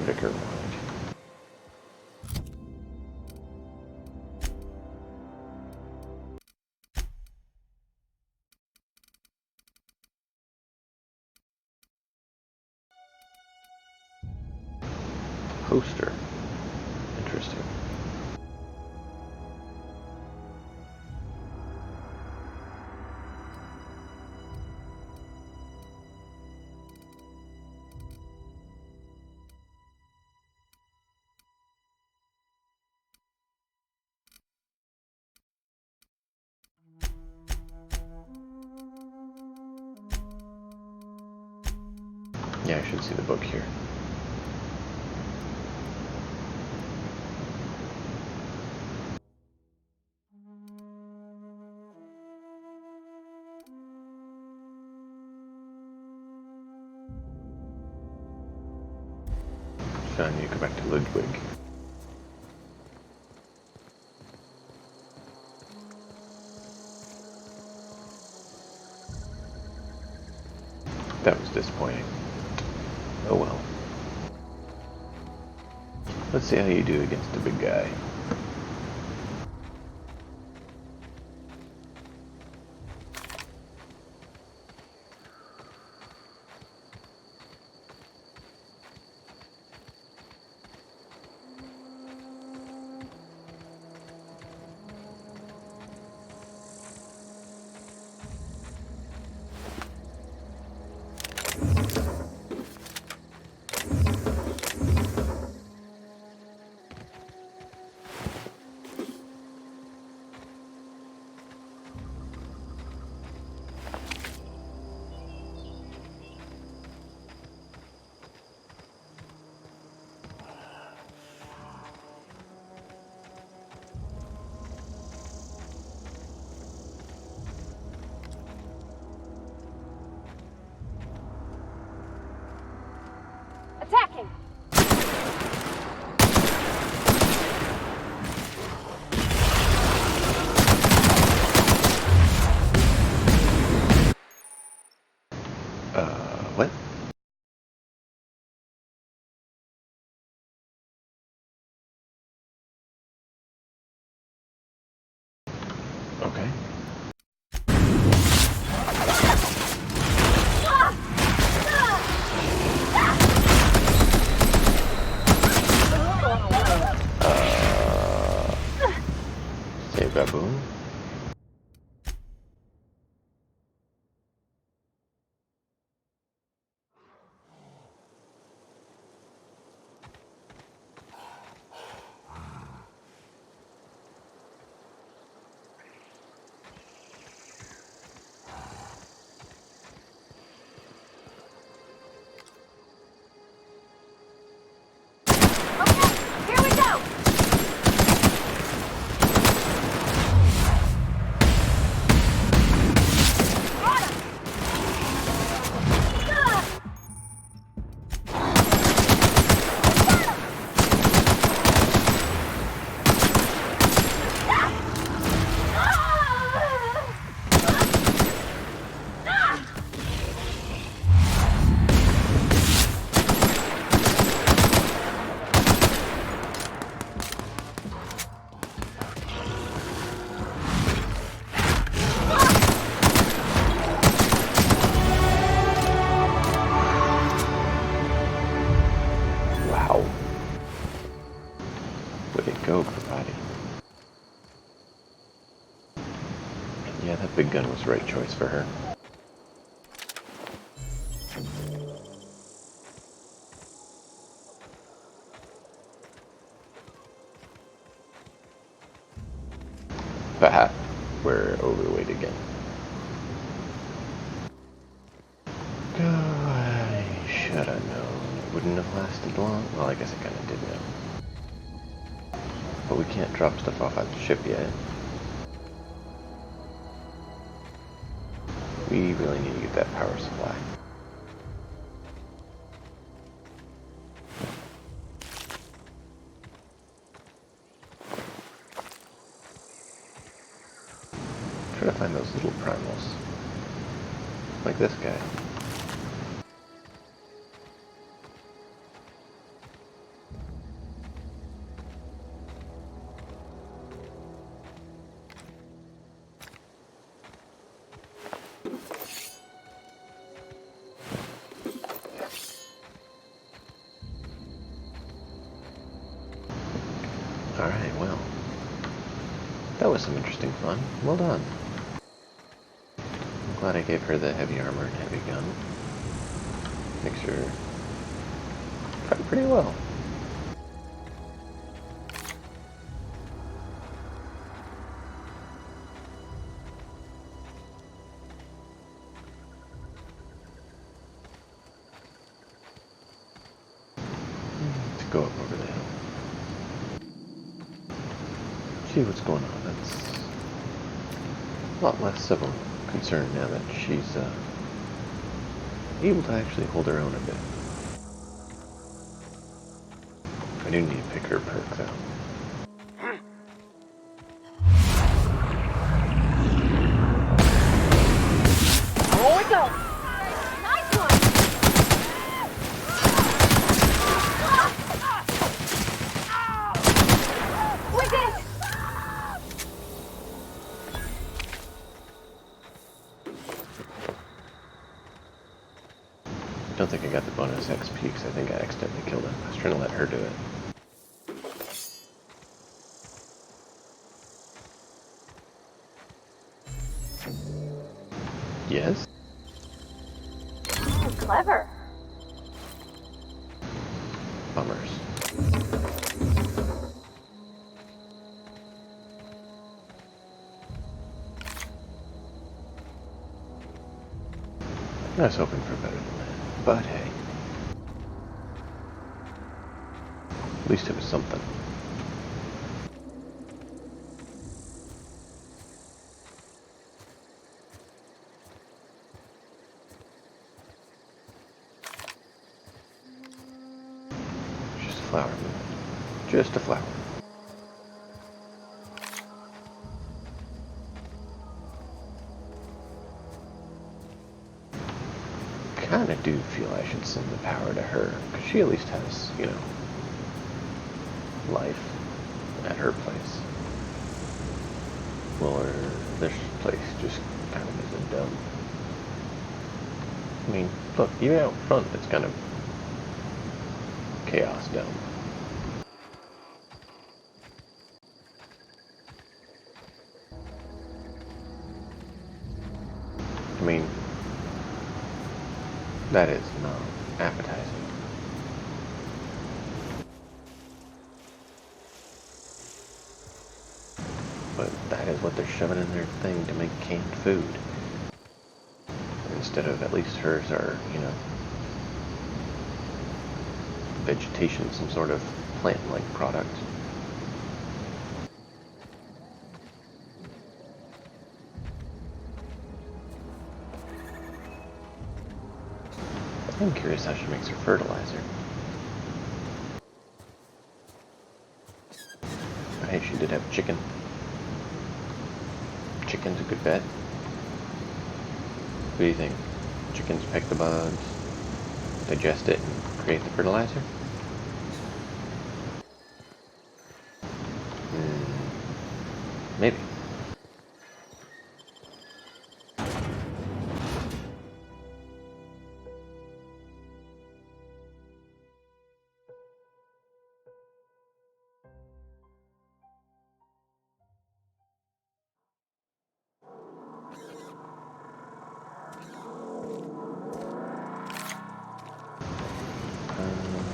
vicar wanted. Poster. Interesting. Yeah, I should see the book here. So I need to go back to Ludwig. That was disappointing. Oh well. Let's see how you do against the big guy. Attacking! What? Okay. Save baboon. Okay, here we go! Got him! Wow. Way to go, Parvati. Yeah, that big gun was the right choice for her. Bah, we're overweight again. Oh, I should have known. It wouldn't have lasted long. Well, I guess I kind of did know. But we can't drop stuff off at the ship yet. We really need to get that power supply. Try to find those little primals. Like this guy. Alright, well. That was some interesting fun. Well done. I'm glad I gave her the heavy armor and heavy gun. Makes her fight pretty well. go up over the hill. See what's going on. That's a lot less of a concern now that she's able to actually hold her own a bit. I do need to pick her perk though. Oh, we go! Nice one! We did it! I don't think I got the bonus XP because I think I accidentally killed him. I was trying to let her do it. Yes? Oh, clever. Bummers. I was hoping for better than that, but hey. At least it was something. Just a flower, man. Just a flower. Kinda do feel I should send the power to her, because she at least has, you know, life at her place. Well, this place just kind of isn't dumb. I mean, look, even out front, it's kind of chaos dumb. I mean, that is not appetizing. But that is what they're shoving in their thing to make canned food. Instead of at least hers are, you know, vegetation, some sort of plant-like product. I'm curious how she makes her fertilizer. But hey, she did have chicken. Chicken's a good bet. What do you think? Chickens peck the bugs, digest it, and create the fertilizer? Maybe.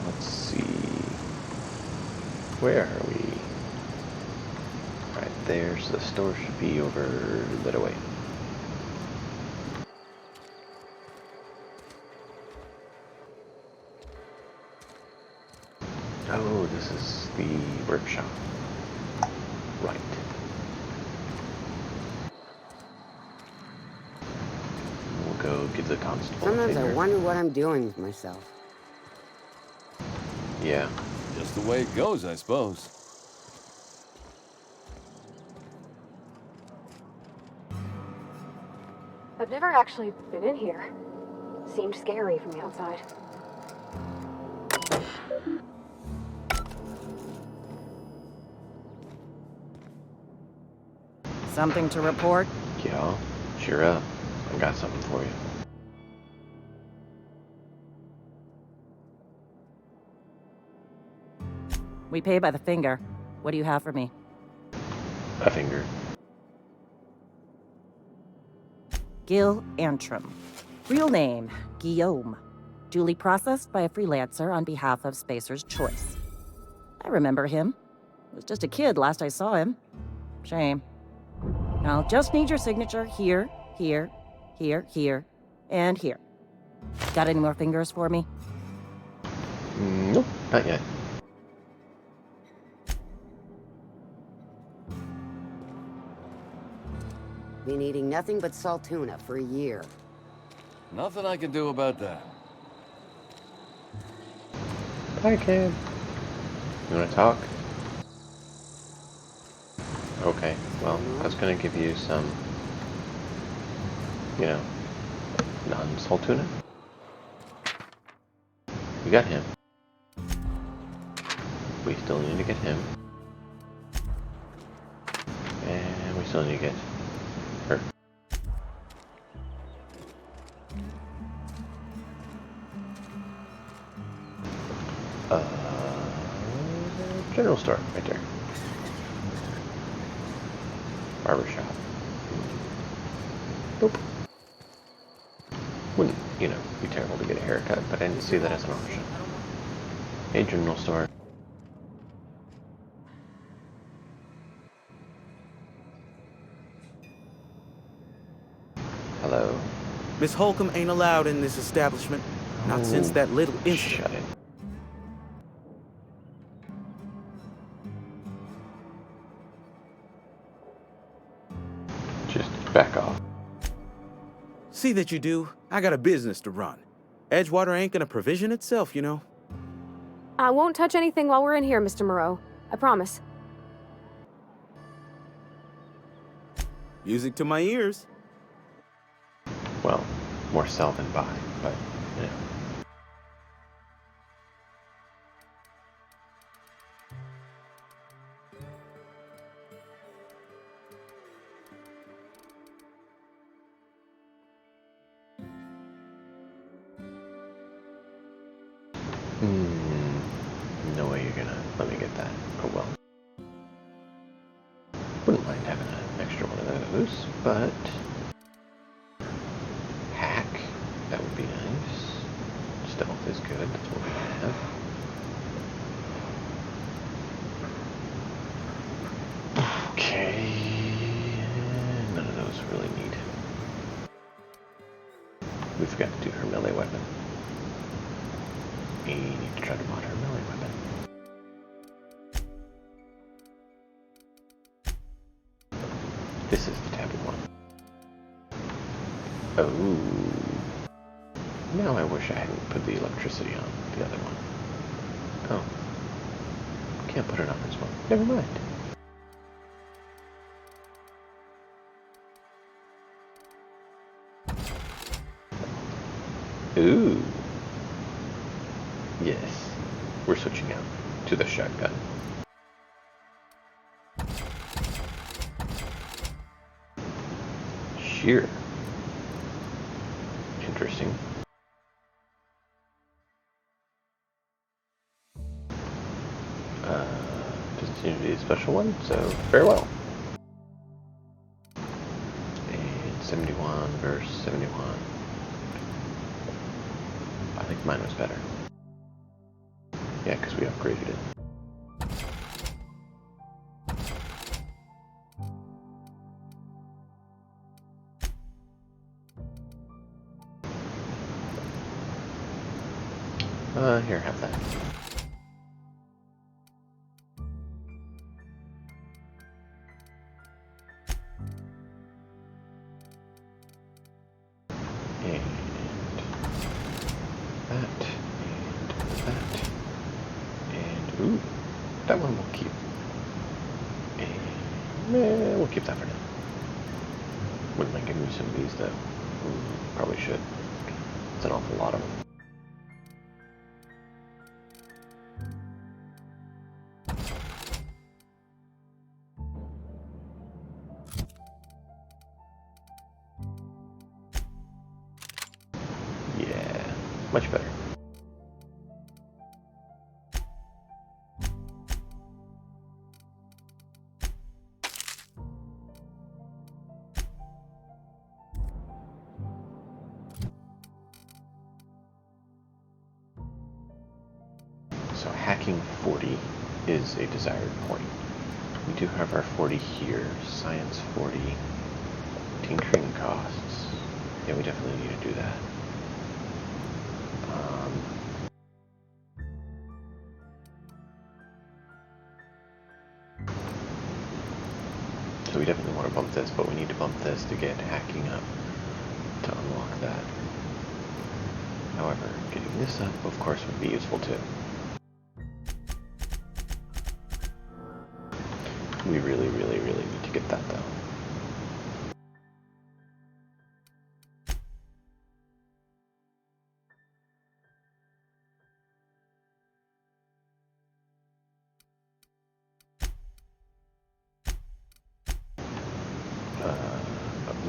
Let's see. Where are we? Right there, so the store should be over that way. Oh, this is the workshop. Right. We'll go give the constable a Sometimes I finger. wonder what I'm doing with myself. Yeah. Just the way it goes, I suppose. I've never actually been in here. Seemed scary from the outside. Something to report? Yeah, cheer up. I got something for you. We pay by the finger. What do you have for me? A finger. Gil Antrim. Real name, Guillaume. Duly processed by a freelancer on behalf of Spacer's Choice. I remember him. Was just a kid last I saw him. Shame. I'll just need your signature here, here, here, here, and here. Got any more fingers for me? Nope, not yet. Been eating nothing but salt tuna for a year. Nothing I can do about that. Hi, kid. You want to talk? Okay, well, I was gonna give you some, you know, non-salt tuna. We got him. We still need to get him. And we still need to get her. General store, right there. Barber shop. Nope. Wouldn't, you know, be terrible to get a haircut, but I didn't see that as an option. Hey, general store. Hello. Miss Holcomb ain't allowed in this establishment. Not since that little incident. Shut it. Just back off. See that you do. I got a business to run. Edgewater ain't gonna provision itself, you know. I won't touch anything while we're in here, Mr. Moreau. I promise. Music to my ears. Well, more sell than buy, but, you know. No way you're gonna let me get that. Oh well. Wouldn't mind having an extra one of those, but hack, that would be nice. Stealth is good, that's what we have. Okay, none of those really need. We forgot to do her melee weapon. We need to try to mod her melee weapon. This is the tabby one. Oh. Now I wish I hadn't put the electricity on the other one. Oh. Can't put it on this one. Never mind. Ooh. Yes. We're switching out to the shotgun. Sheer. Interesting. Doesn't seem to be a special one, so farewell. And 71 versus 71. I think mine was better. Yeah, because we upgraded it. Here, have that. And that, and ooh, that one we'll keep. And we'll keep that for now. Wouldn't mind giving you some of these though. Probably should. It's an awful lot of them. Much better. So hacking 40 is a desired point. We do have our 40 here. Science 40. Tinkering costs. Yeah, we definitely need to do that. So we definitely want to bump this, but we need to bump this to get hacking up to unlock that. However, getting this up, of course, would be useful too. We really need to get that though.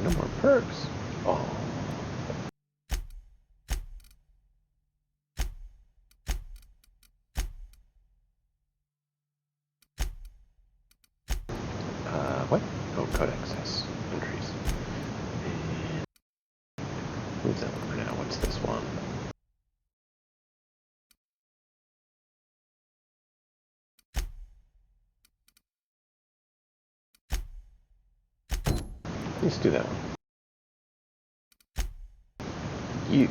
No more perks. Oh. What? Oh, code access increase. And move that one for now. What's this one? Let's do that one. You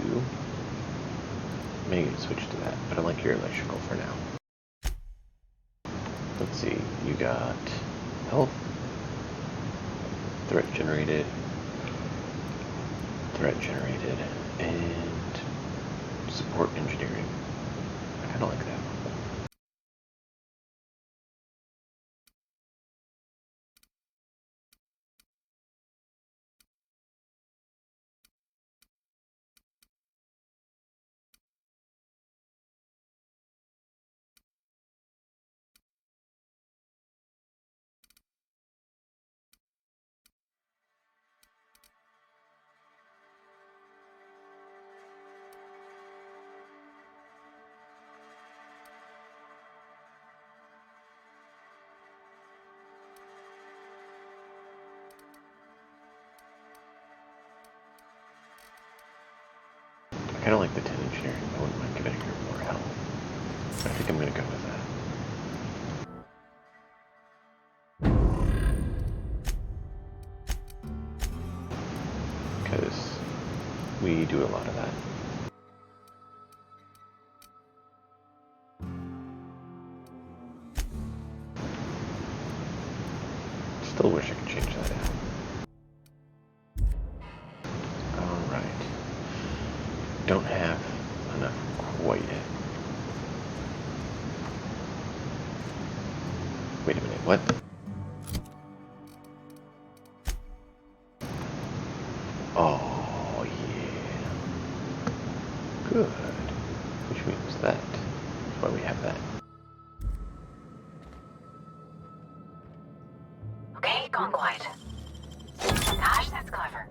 may get switched to that, but I like your electrical for now. Let's see, you got health, threat generated, and support engineering. I kind of like that one. I kind of like the 10 engineering. I wouldn't mind giving her more health. I think I'm going to go with that. Because we do a lot of that. Still wish I could change that out. Don't have enough quite yet. Wait a minute, what? Oh, yeah. Good. Which means that's why we have that. Okay, gone quiet. Gosh, that's clever.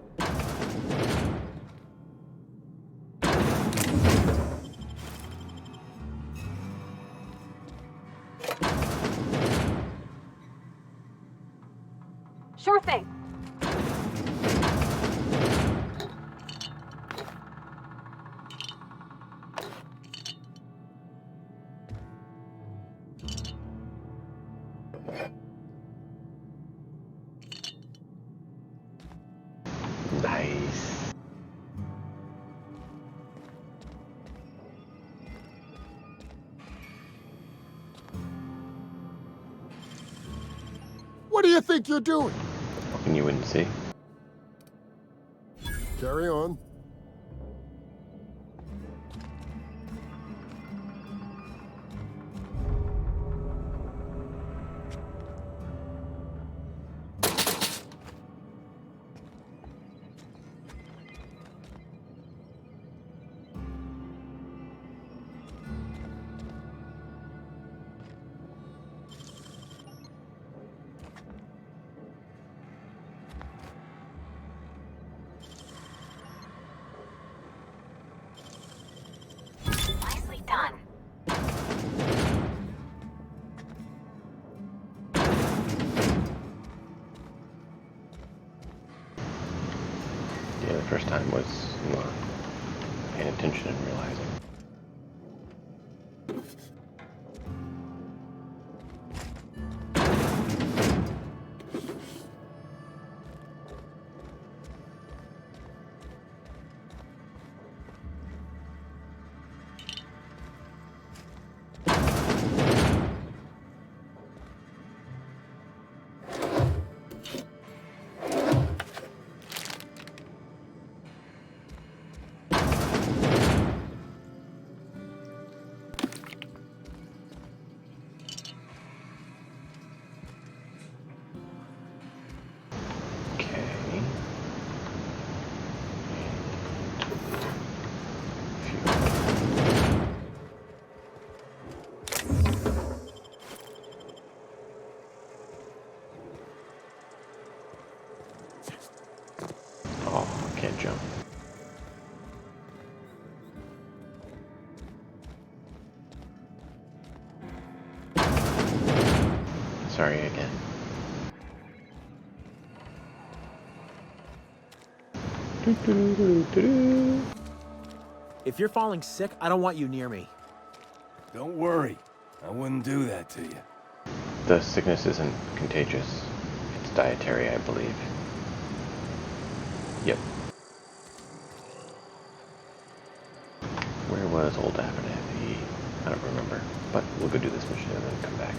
Sure thing. Nice. What do you think you're doing? Hoping you wouldn't see. Carry on. Nicely done. Yeah, the first time was not paying attention and realizing. sorry again. If you're falling sick, I don't want you near me. Don't worry. I wouldn't do that to you. The sickness isn't contagious. It's dietary, I believe. Yep. Where was old Abernathy? I don't remember. But we'll go do this mission and then come back.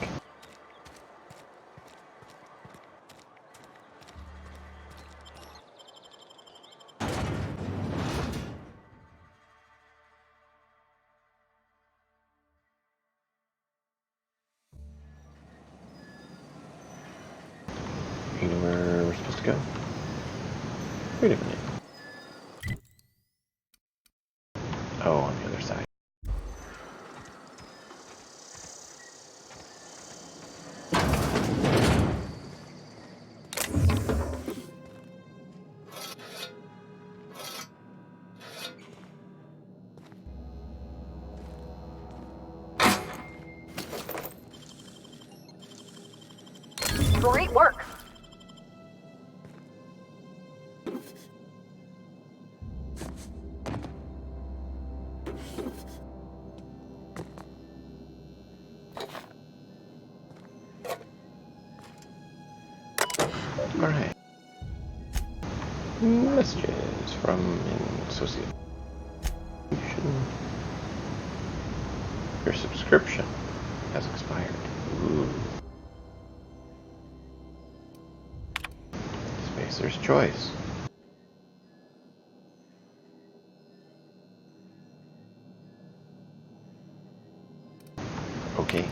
You know where we're supposed to go? Wait a minute. Oh, on the other side. Great work. Alright. Messages from an associate. Your subscription has expired. Ooh. Spacer's choice. Okay.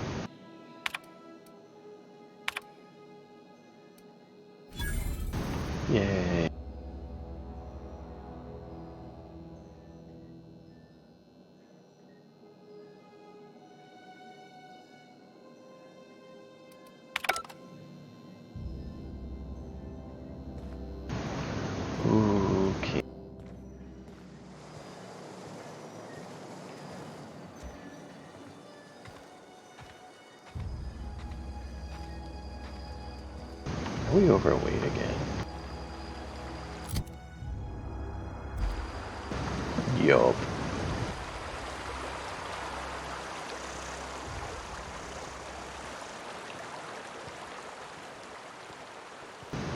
Yay. Okay. Are we overweight again? Yup.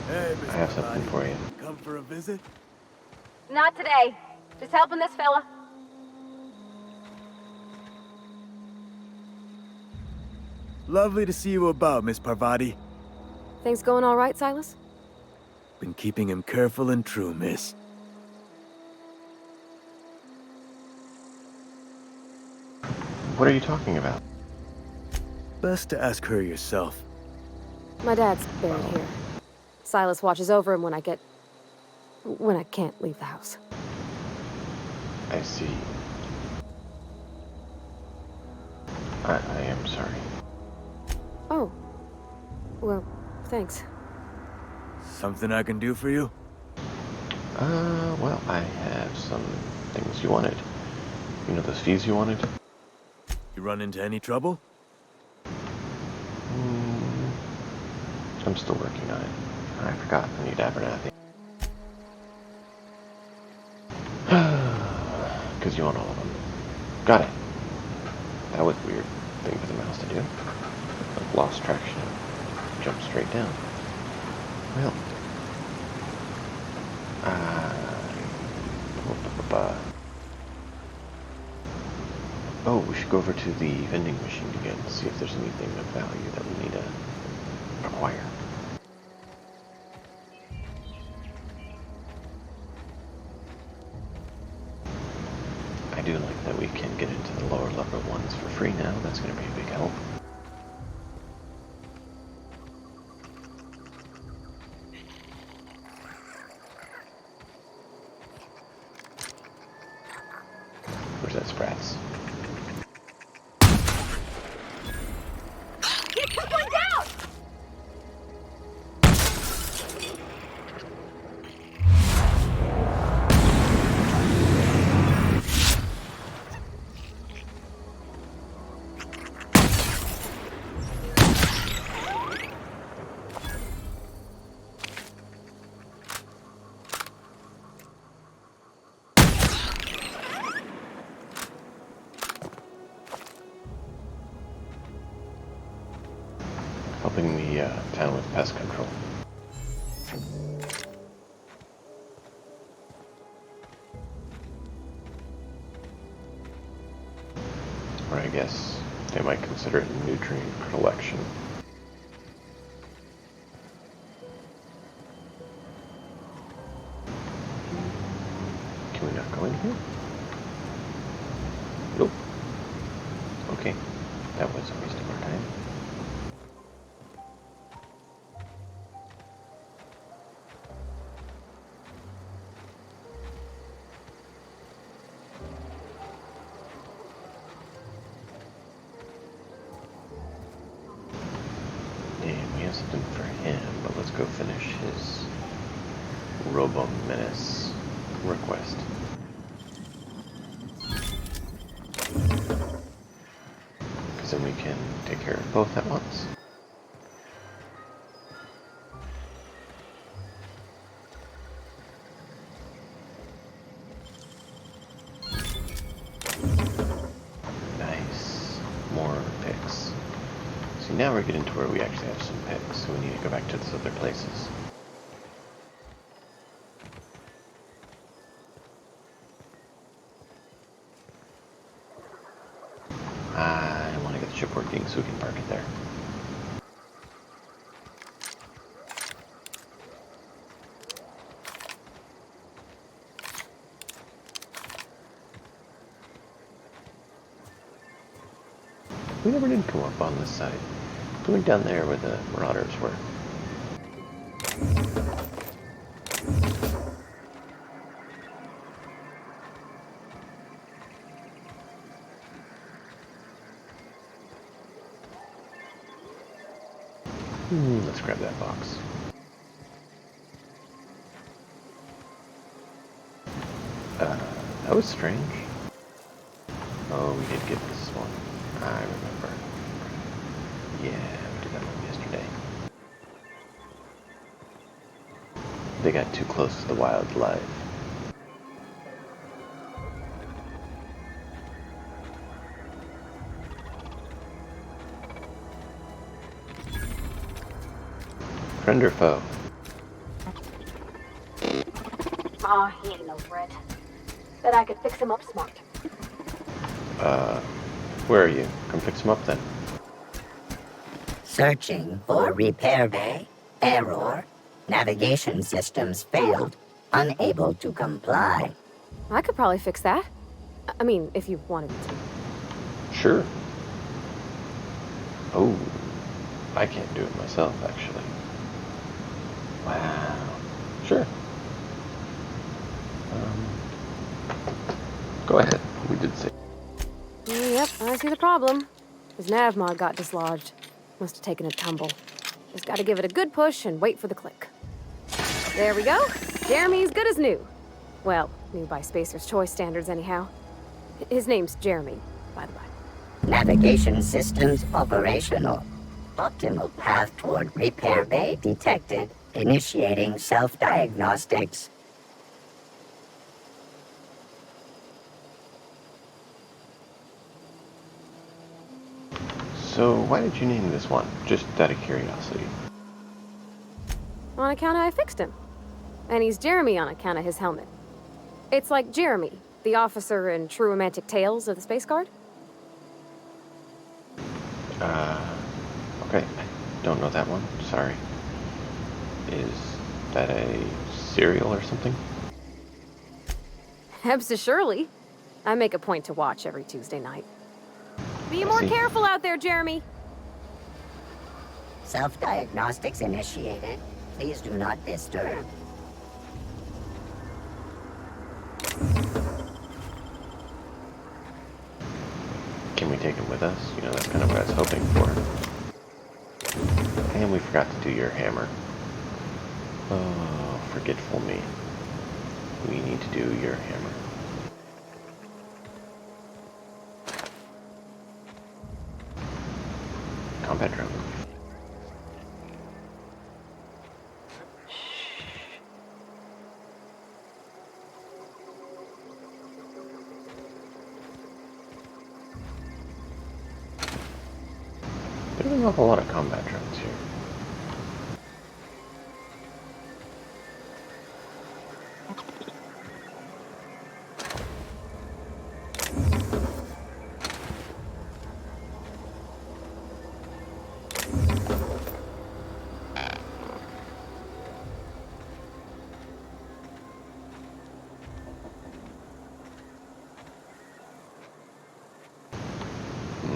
Hey, Mr. I have something for you. Come for a visit? Not today. Just helping this fella. Lovely to see you about, Miss Parvati. Things going all right, Silas? Been keeping him careful and true, miss. What are you talking about? Best to ask her yourself. My dad's buried here. Silas watches over him when I can't leave the house. I see. I am sorry. Oh. Well, thanks. Something I can do for you? Well, I have some things you wanted. You know those fees you wanted? You run into any trouble? I'm still working on it. I forgot. I need Abernathy. Because you want all of them. Got it. That was a weird thing for the mouse to do. Like lost traction. Jump straight down. Well. Oh, we should go over to the vending machine again and see if there's anything of value that we need to acquire. I do like that we can get into the lower level ones for free now. That's going to be a big help. Where's that Sprats? Get one down! helping the town with pest control. Or I guess they might consider it nutrient collection. Can we not go in here? Nope. Okay, that was a waste of our time. And we have something for him, but let's go finish his Robo Menace request. Because then we can take care of both at once. Nice. More picks. See, now we're getting to where we actually have some picks, so we need to go back to those other places. I want to get the ship working so we can park it there. We never did come up on this side. We went down there where the Marauders were. Let's grab that box. That was strange. Oh, we did get this one. I remember. Yeah, we did that one yesterday. They got too close to the wildlife. Friend or foe? Aw, he ain't no threat. Bet I could fix him up smart. Where are you? Come fix him up then. Searching for repair bay. Error. Navigation systems failed. Unable to comply. I could probably fix that. I mean, if you wanted me to. Sure. Oh, I can't do it myself, actually. Wow. Sure. Go ahead. We did say. Yep, I see the problem. His nav mod got dislodged. Must have taken a tumble. Just gotta give it a good push and wait for the click. There we go. Jeremy's good as new. Well, new by Spacer's Choice standards anyhow. His name's Jeremy, by the way. Navigation systems operational. Optimal path toward repair bay detected. Initiating self-diagnostics. So, why did you name this one? Just out of curiosity. On account of I fixed him. And he's Jeremy on account of his helmet. It's like Jeremy, the officer in True Romantic Tales of the Space Guard. Okay. I don't know that one. Sorry. Is that a cereal or something? Absolutely. I make a point to watch every Tuesday night. Be more careful out there, Jeremy. Self-diagnostics initiated. Please do not disturb. Can we take him with us? You know, that's kind of what I was hoping for. And we forgot to do your hammer. Oh, forgetful me. We need to do your hammer. Combat drone. Bit of a a lot of combat drones here.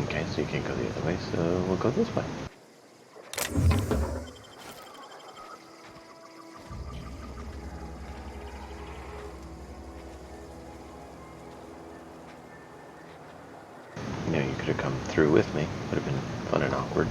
Okay, so you can't go the other way, so we'll go this way. You know, you could have come through with me. Would have been fun and awkward.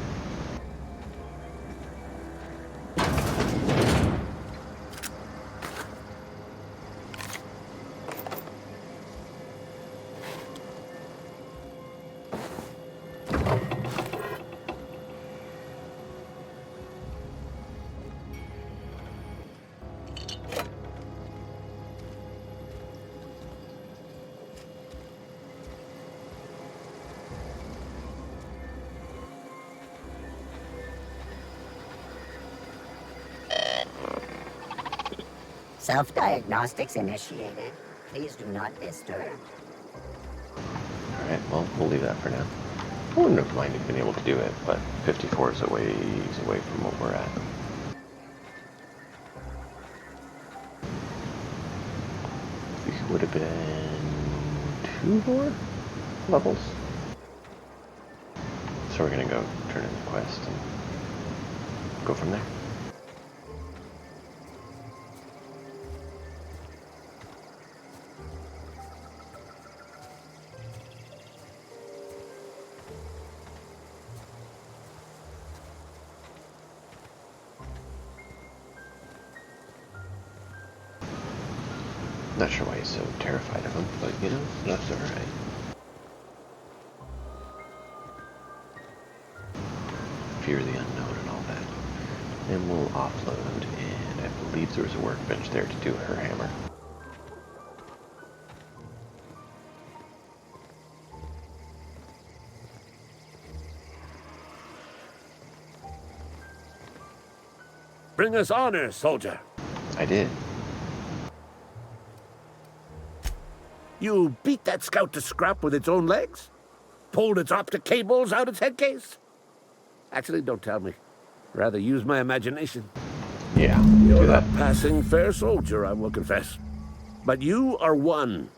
Self-diagnostics initiated. Please do not disturb. Alright, well, we'll leave that for now. I wouldn't have minded being able to do it, but 54 is a ways away from what we're at. These would have been 2 more levels. So we're gonna go turn in the quest and go from there. Not sure why he's so terrified of him, but you know, that's alright. Fear the unknown and all that. And we'll offload, and I believe there was a workbench there to do her hammer. Bring us honor, soldier. I did. You beat that scout to scrap with its own legs? Pulled its optic cables out its head case? Actually, don't tell me. Rather use my imagination. Yeah, You're do that. a passing fair soldier, I will confess. But you are one,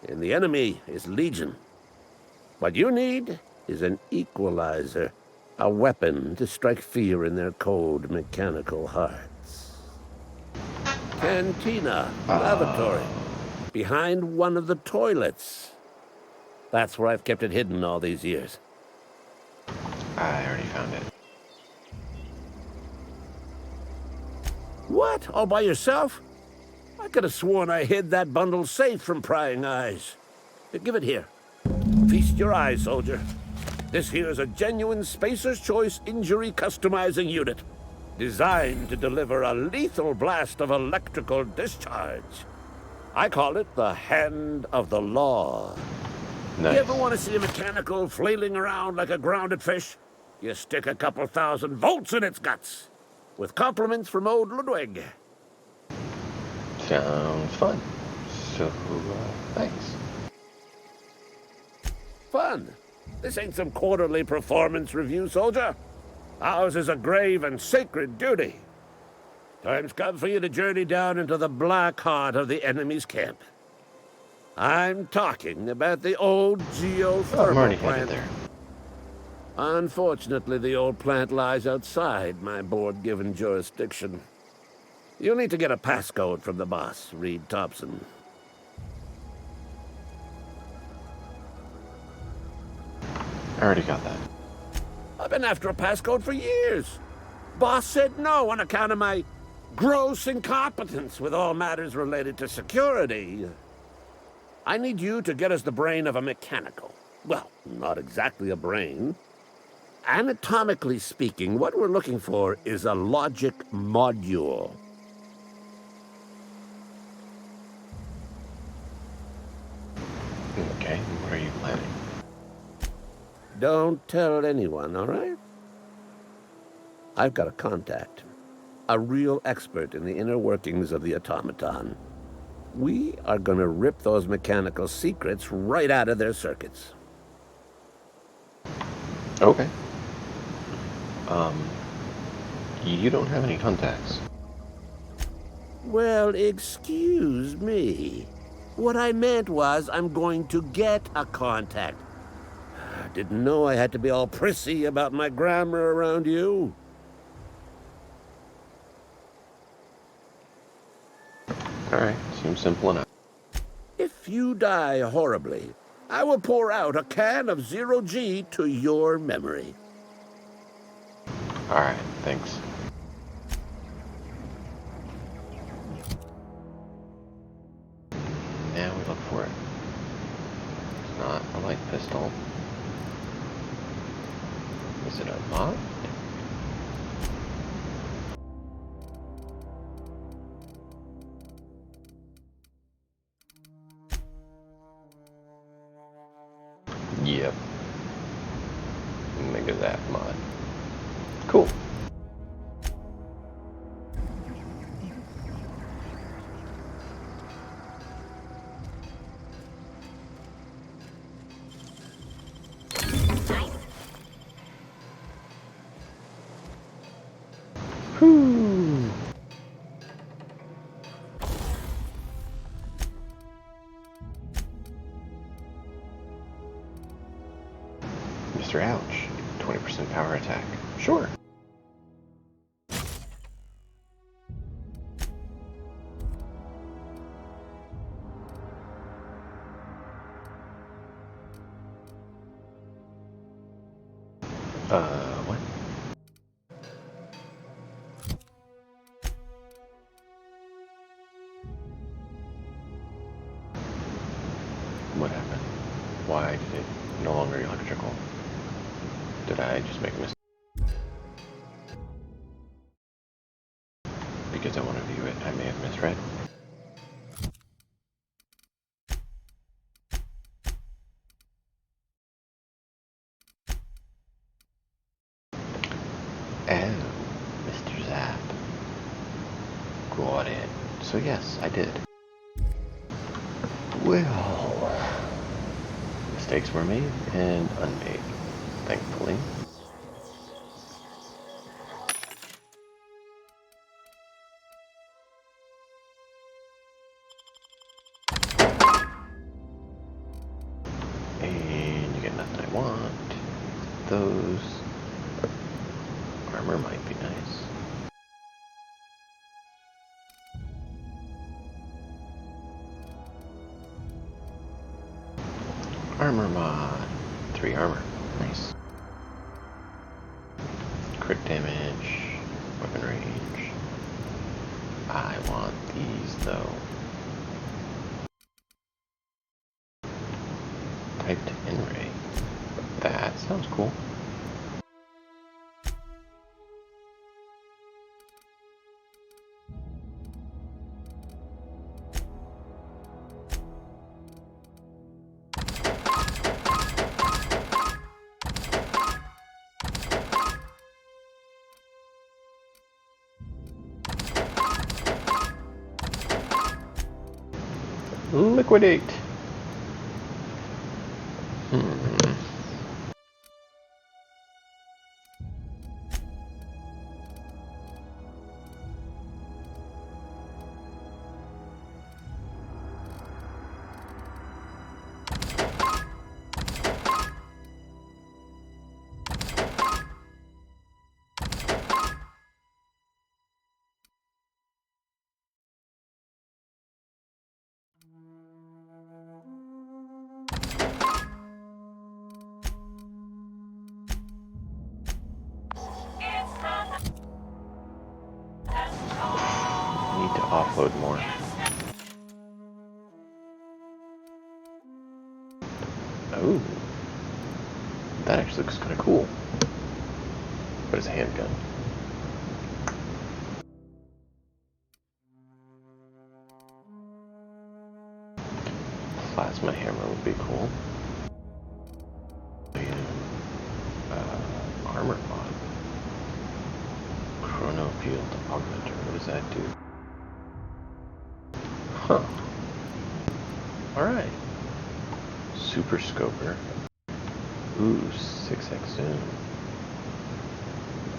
and the enemy is legion. What you need is an equalizer, a weapon to strike fear in their cold, mechanical hearts. Cantina, lavatory. Behind one of the toilets. That's where I've kept it hidden all these years. I already found it. What? All by yourself? I could have sworn I hid that bundle safe from prying eyes. Give it here. Feast your eyes, soldier. This here is a genuine Spacer's Choice injury customizing unit. Designed to deliver a lethal blast of electrical discharge. I call it the Hand of the Law. Nice. You ever want to see a mechanical flailing around like a grounded fish? You stick a couple thousand volts in its guts. With compliments from old Ludwig. Sounds fun. So, thanks. Fun? This ain't some quarterly performance review, soldier. Ours is a grave and sacred duty. Time's come for you to journey down into the black heart of the enemy's camp. I'm talking about the old geothermal plant. There. Unfortunately, the old plant lies outside my board-given jurisdiction. You'll need to get a passcode from the boss, Reed Thompson. I already got that. I've been after a passcode for years. Boss said no on account of my gross incompetence with all matters related to security. I need you to get us the brain of a mechanical. Well, not exactly a brain. Anatomically speaking, what we're looking for is a logic module. Okay, what are you planning? Don't tell anyone, all right? I've got a contact. A real expert in the inner workings of the automaton. We are gonna rip those mechanical secrets right out of their circuits. Okay. You don't have any contacts. Well, excuse me. What I meant was I'm going to get a contact. I didn't know I had to be all prissy about my grammar around you. Alright, seems simple enough. If you die horribly, I will pour out a can of zero-G to your memory. Alright, thanks. Now we look for it. It's not a light pistol. Is it a mod? Yep. Look at that mod. Cool. Whew. Mr. Ouch, 20% power attack. Sure. What? What happened? Why did it no longer electrical? Did I just make a mistake? Because I want to view it, I may have misread. Oh, Mr. Zap. Got it. So yes, I did. Well, mistakes were made and unmade, thankfully. And you get nothing I want. Those armor might be nice. Armor mod. 3 armor. Nice. Crit damage. Weapon range. I want these though. Typed in ray. That sounds cool. Liquidate. Need to offload more. Oh, that actually looks kind of cool. But it's a handgun. Plasma hammer would be cool. And, armor mod. does that do? Huh. Alright. Super Scoper. Ooh, 6x zoom.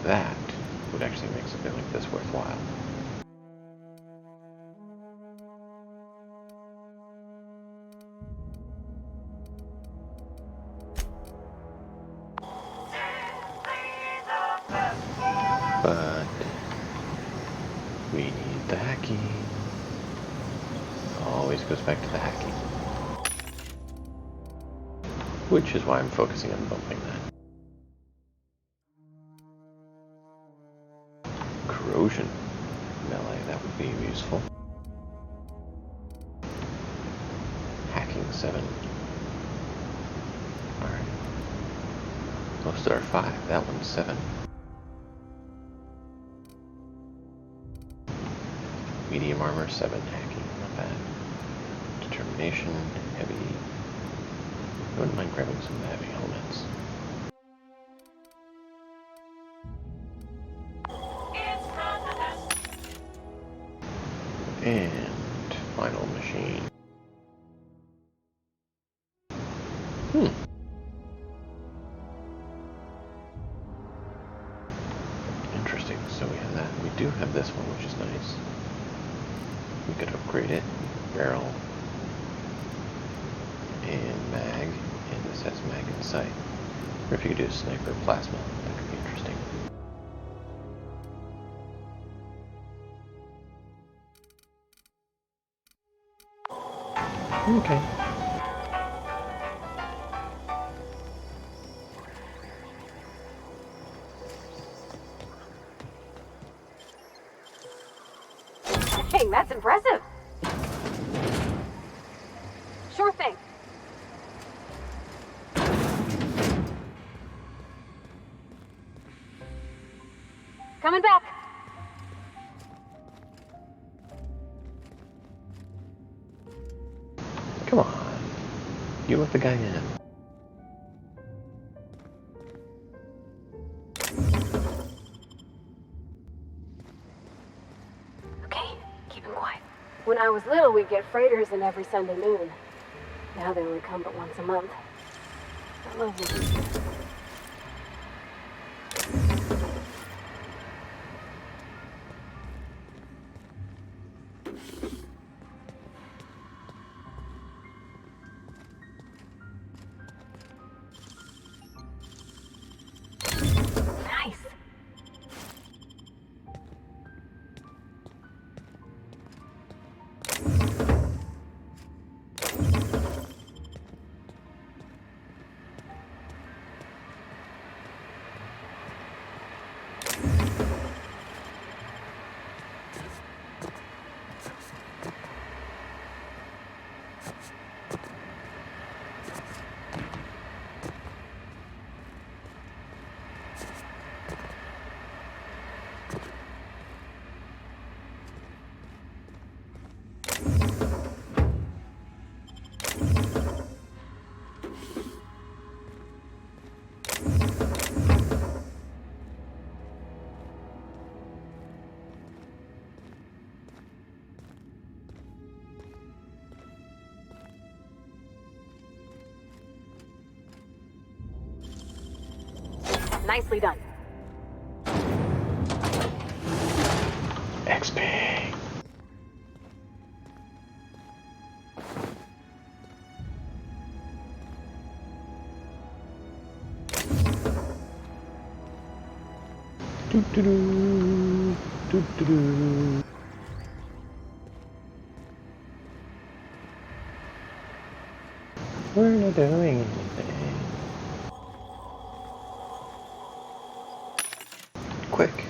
That would actually make something like this worthwhile. But we need the hacking. Always goes back to the hacking. Which is why I'm focusing on bumping that. Corrosion melee, that would be useful. Hacking 7. Alright. Most are 5, that one's 7. Medium armor, 7 hacking, not bad. Determination, heavy. I wouldn't mind grabbing some of the heavy helmets. And final machine. Interesting. So we have that. We do have this one, which is nice. We could upgrade it. Barrel. And mag. And this has mag in sight. Or if you could do a sniper plasma, that could be interesting. Okay. Dang, that's impressive. Sure thing. Coming back. Come on. You let the guy in. Okay, keep him quiet. When I was little, we'd get freighters in every Sunday noon. Now they only come but once a month. I love them. Nice. Nicely done. XP. Do do do do do do. We're not doing anything. Quick,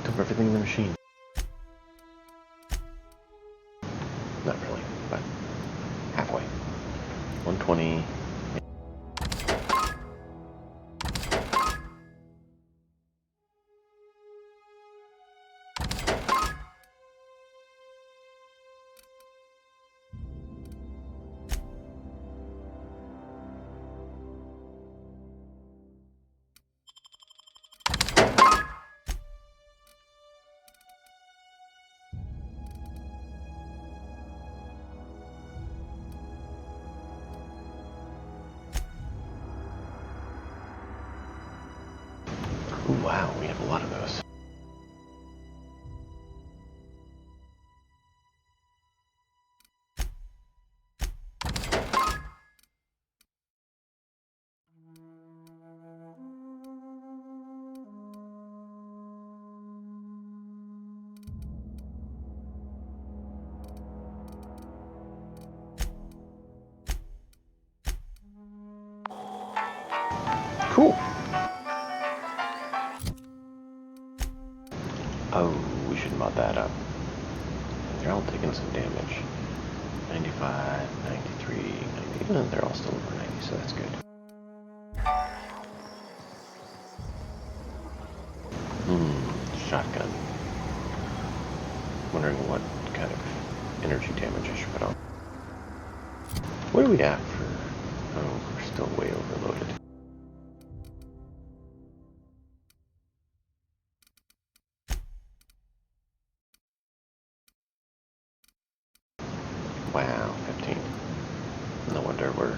dump everything in the machine. Not really, but halfway. 120. Ooh, wow, we have a lot of those. Cool. Oh, we should mod that up. They're all taking some damage. 95, 93, 90. No, they're all still over 90, so that's good. Shotgun. Wondering what kind of energy damage I should put on. What are we at for? Oh, we're still way overloaded. Wow, 15. No wonder we're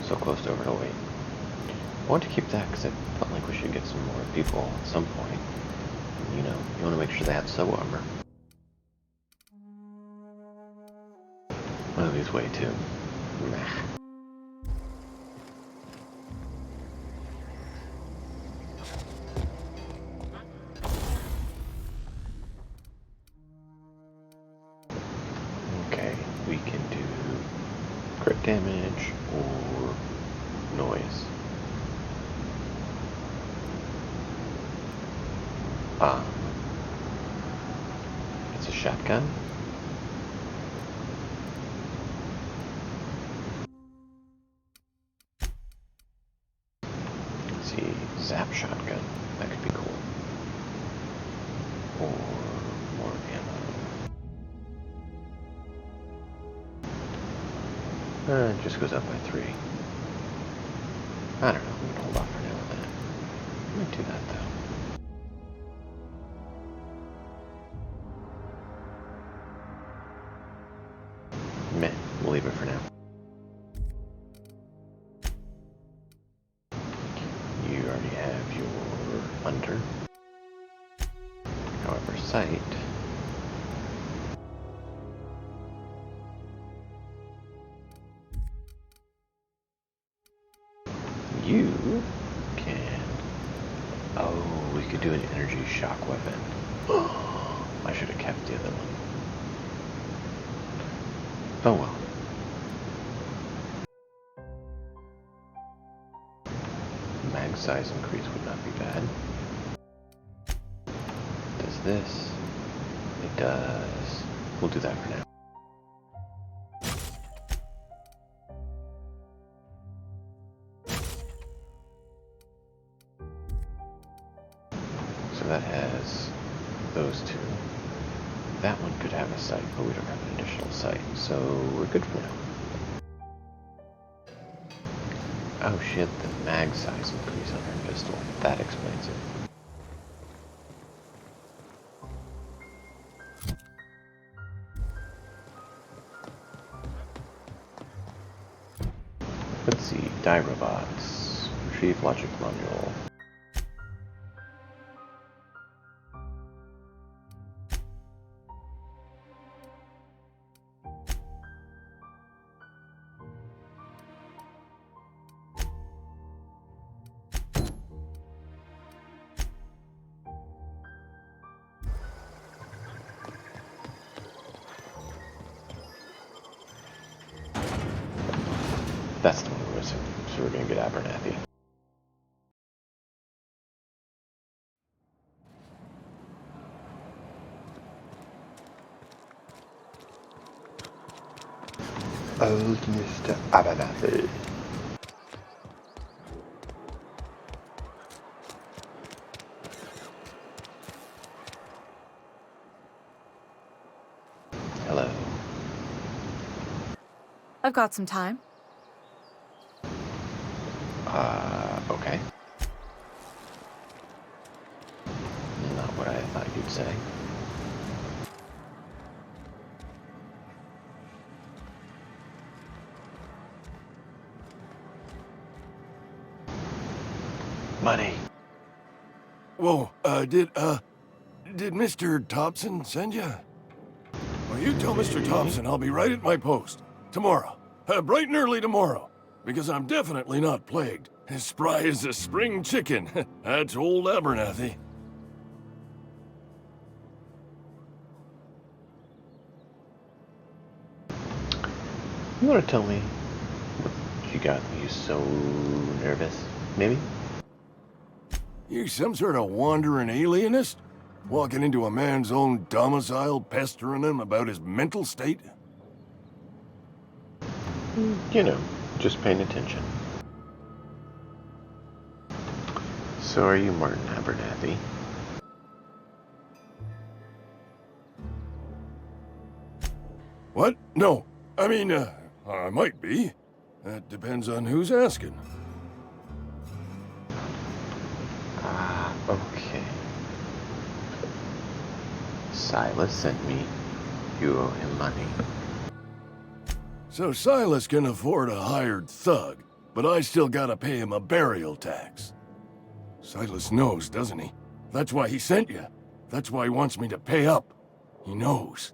so close to overweight. I want to keep that because I felt like we should get some more people at some point. You know, you want to make sure they have SO armor. One of these way too. Nah. Okay, we can do crit damage or noise. It's a shotgun. Let's see, zap shotgun. That could be cool. Or more ammo. It just goes up by 3. I don't know. I'm gonna hold off for now on that. I might do that though. Meh, we'll leave it for now. You already have your under. However, sight. You can. Oh, we could do an energy shock weapon. I should have kept the other one. Oh well. Mag size increase would not be bad. Does this? It does. We'll do that for now. So that has those two. That one could have a sight, but we don't have an additional sight, so we're good for now. Oh shit, the mag size increase on her pistol. That explains it. Let's see, die robots. Retrieve logic module. That's the one we're missing, so we're gonna get Abernathy. Old Mr. Abernathy. Hello. I've got some time. Okay. Not what I thought you'd say. Money. Whoa, did Mr. Thompson send you? Well, you tell Mr. Thompson I'll be right at my post. Tomorrow. Bright and early tomorrow. Because I'm definitely not plagued. As spry as a spring chicken. That's old Abernathy. You want to tell me what you got you so nervous, maybe? You some sort of wandering alienist? Walking into a man's own domicile, pestering him about his mental state? You know, just paying attention. So are you Martin Abernathy? What? No. I mean, I might be. That depends on who's asking. Ah, okay. Silas sent me. You owe him money. So Silas can afford a hired thug, but I still gotta pay him a burial tax. Silas knows, doesn't he? That's why he sent you. That's why he wants me to pay up. He knows.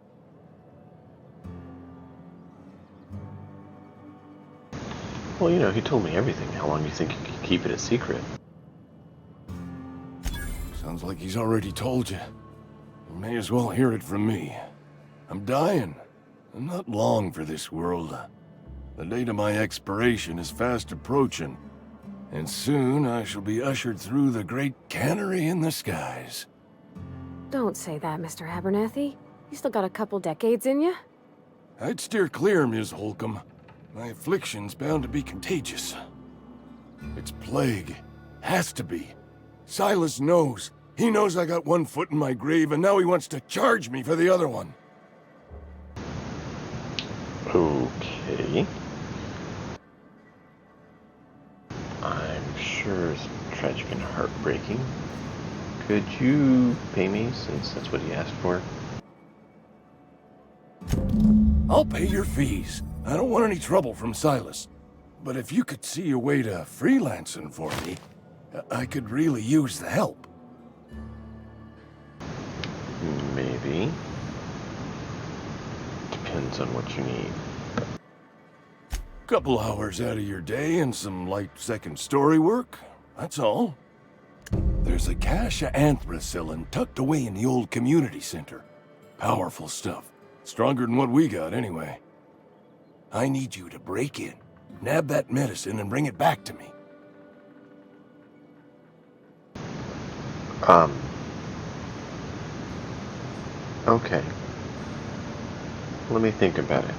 Well, you know, he told me everything. How long do you think you could keep it a secret? Sounds like he's already told you. You may as well hear it from me. I'm dying. I'm not long for this world. The date of my expiration is fast approaching, and soon I shall be ushered through the great cannery in the skies. Don't say that, Mr. Abernathy. You still got a couple decades in you. I'd steer clear, Ms. Holcomb. My affliction's bound to be contagious. It's plague. Has to be. Silas knows. He knows I got one foot in my grave, and now he wants to charge me for the other one. Okay. I'm sure it's tragic and heartbreaking. Could you pay me, since that's what he asked for? I'll pay your fees. I don't want any trouble from Silas. But if you could see a way to freelancing for me, I could really use the help. Maybe. Depends on what you need. Couple hours out of your day and some light second story work. That's all. There's a cache of anthracillin tucked away in the old community center. Powerful stuff. Stronger than what we got, anyway. I need you to break in, nab that medicine, and bring it back to me. Okay. Let me think about it.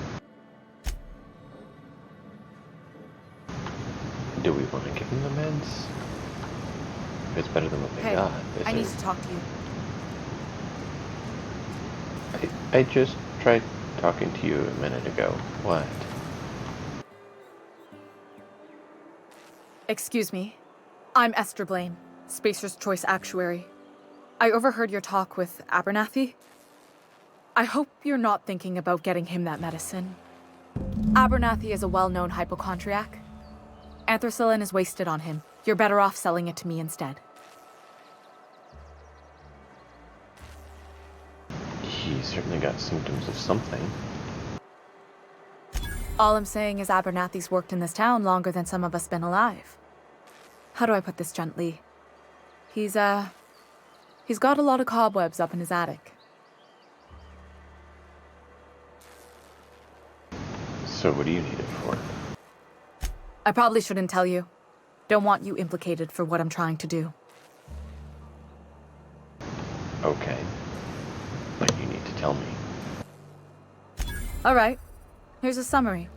Do we want to give them the meds? If it's better than what they got. I need to talk to you. I just tried talking to you a minute ago. What? Excuse me. I'm Esther Blaine, Spacer's Choice Actuary. I overheard your talk with Abernathy. I hope you're not thinking about getting him that medicine. Abernathy is a well-known hypochondriac. Anthracillin is wasted on him. You're better off selling it to me instead. He certainly got symptoms of something. All I'm saying is Abernathy's worked in this town longer than some of us been alive. How do I put this gently? He's got a lot of cobwebs up in his attic. So what do you need it for? I probably shouldn't tell you. Don't want you implicated for what I'm trying to do. Okay. But you need to tell me. All right. Here's a summary.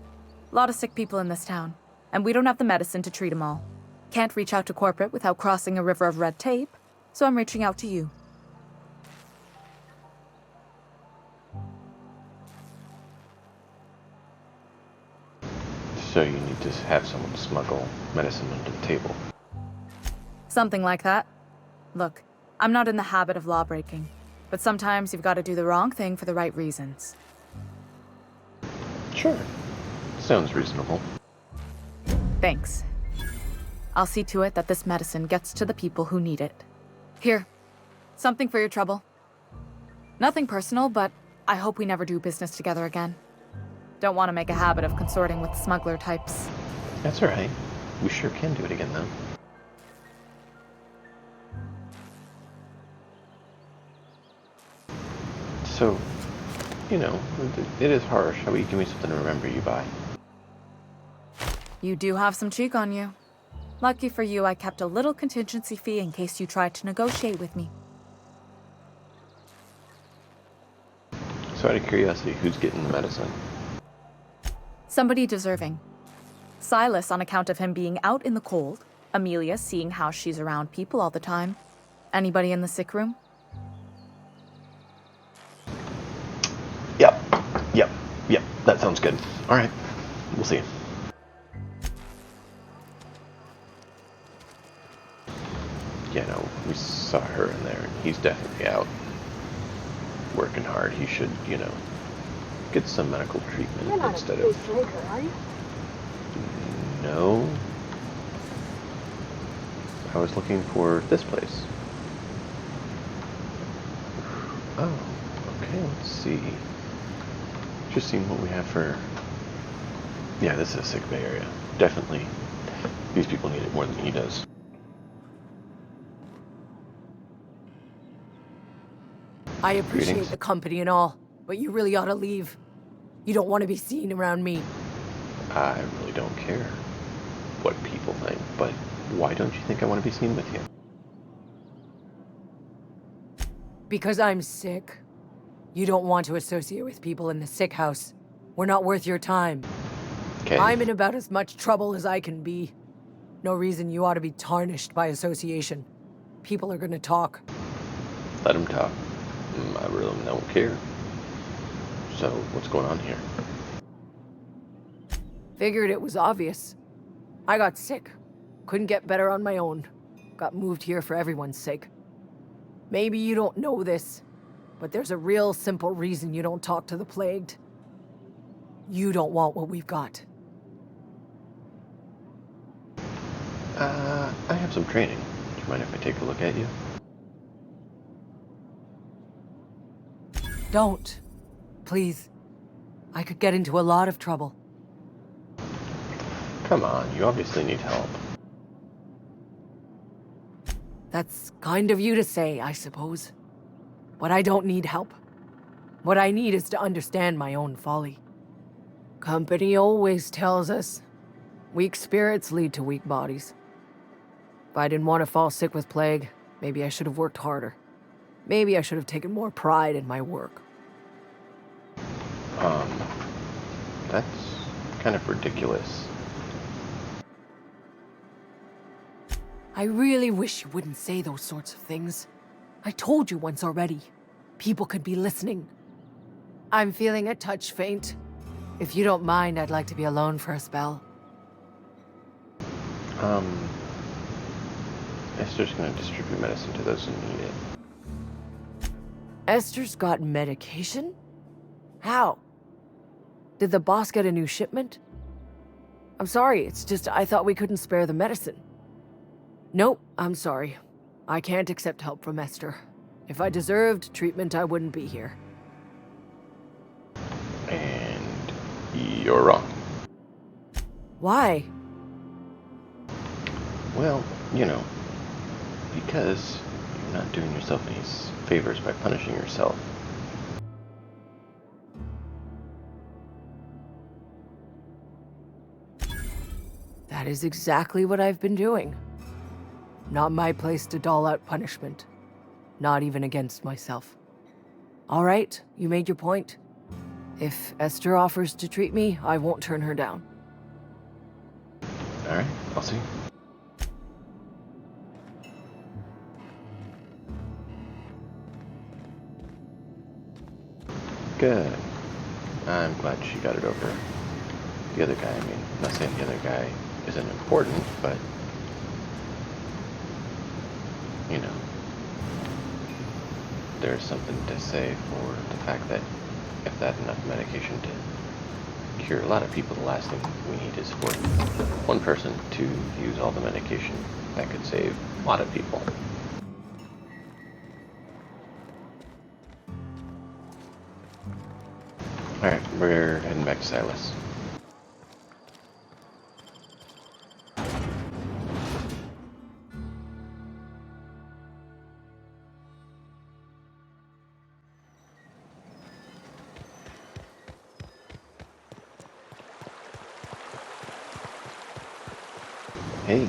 A lot of sick people in this town, and we don't have the medicine to treat them all. Can't reach out to corporate without crossing a river of red tape, so I'm reaching out to you. So you need to have someone smuggle medicine under the table. Something like that. Look, I'm not in the habit of law breaking, but sometimes you've got to do the wrong thing for the right reasons. Sure. Sounds reasonable. Thanks. I'll see to it that this medicine gets to the people who need it. Here. Something for your trouble. Nothing personal, but I hope we never do business together again. Don't want to make a habit of consorting with smuggler types. That's alright. We sure can do it again, though. So, you know, it is harsh. How about you give me something to remember you by? You do have some cheek on you. Lucky for you, I kept a little contingency fee in case you tried to negotiate with me. So out of curiosity, who's getting the medicine? Somebody deserving. Silas on account of him being out in the cold. Amelia seeing how she's around people all the time. Anybody in the sick room? Yep, that sounds good. Alright, we'll see. Yeah, no, we saw her in there, and he's definitely out. Working hard, he should, you know, get some medical treatment You're not instead a of... big drinker, are you? No. I was looking for this place. Oh, okay, let's see. Just seeing what we have for... Yeah, this is a sick bay area. Definitely. These people need it more than he does. I appreciate Greetings. the company and all, but you really ought to leave. You don't want to be seen around me. I really don't care what people think, but why don't you think I want to be seen with you? Because I'm sick. You don't want to associate with people in the sick house. We're not worth your time. Okay. I'm in about as much trouble as I can be. No reason you ought to be tarnished by association. People are gonna talk. Let him talk. I really don't care. So, what's going on here? Figured it was obvious. I got sick. Couldn't get better on my own. Got moved here for everyone's sake. Maybe you don't know this, but there's a real simple reason you don't talk to the plagued. You don't want what we've got. I have some training. Do you mind if I take a look at you? Don't. Please. I could get into a lot of trouble. Come on, you obviously need help. That's kind of you to say, I suppose. But I don't need help. What I need is to understand my own folly. Company always tells us, weak spirits lead to weak bodies. If I didn't want to fall sick with plague, maybe I should have worked harder. Maybe I should have taken more pride in my work. That's kind of ridiculous. I really wish you wouldn't say those sorts of things. I told you once already. People could be listening. I'm feeling a touch faint. If you don't mind, I'd like to be alone for a spell. Esther's gonna distribute medicine to those who need it. Esther's got medication? How? Did the boss get a new shipment? I'm sorry, it's just I thought we couldn't spare the medicine. Nope, I'm sorry. I can't accept help from Esther. If I deserved treatment, I wouldn't be here. And you're wrong. Why? Well, you know, because you're not doing yourself any favors by punishing yourself. That is exactly what I've been doing. Not my place to dole out punishment. Not even against myself. All right, you made your point. If Esther offers to treat me, I won't turn her down. Alright, I'll see. Good. I'm glad she got it over. The other guy, I mean, I'm not saying the other guy isn't important, but, you know, there's something to say for the fact that if that's enough medication to cure a lot of people, the last thing we need is for one person to use all the medication that could save a lot of people. we're heading back to Silas. Hey,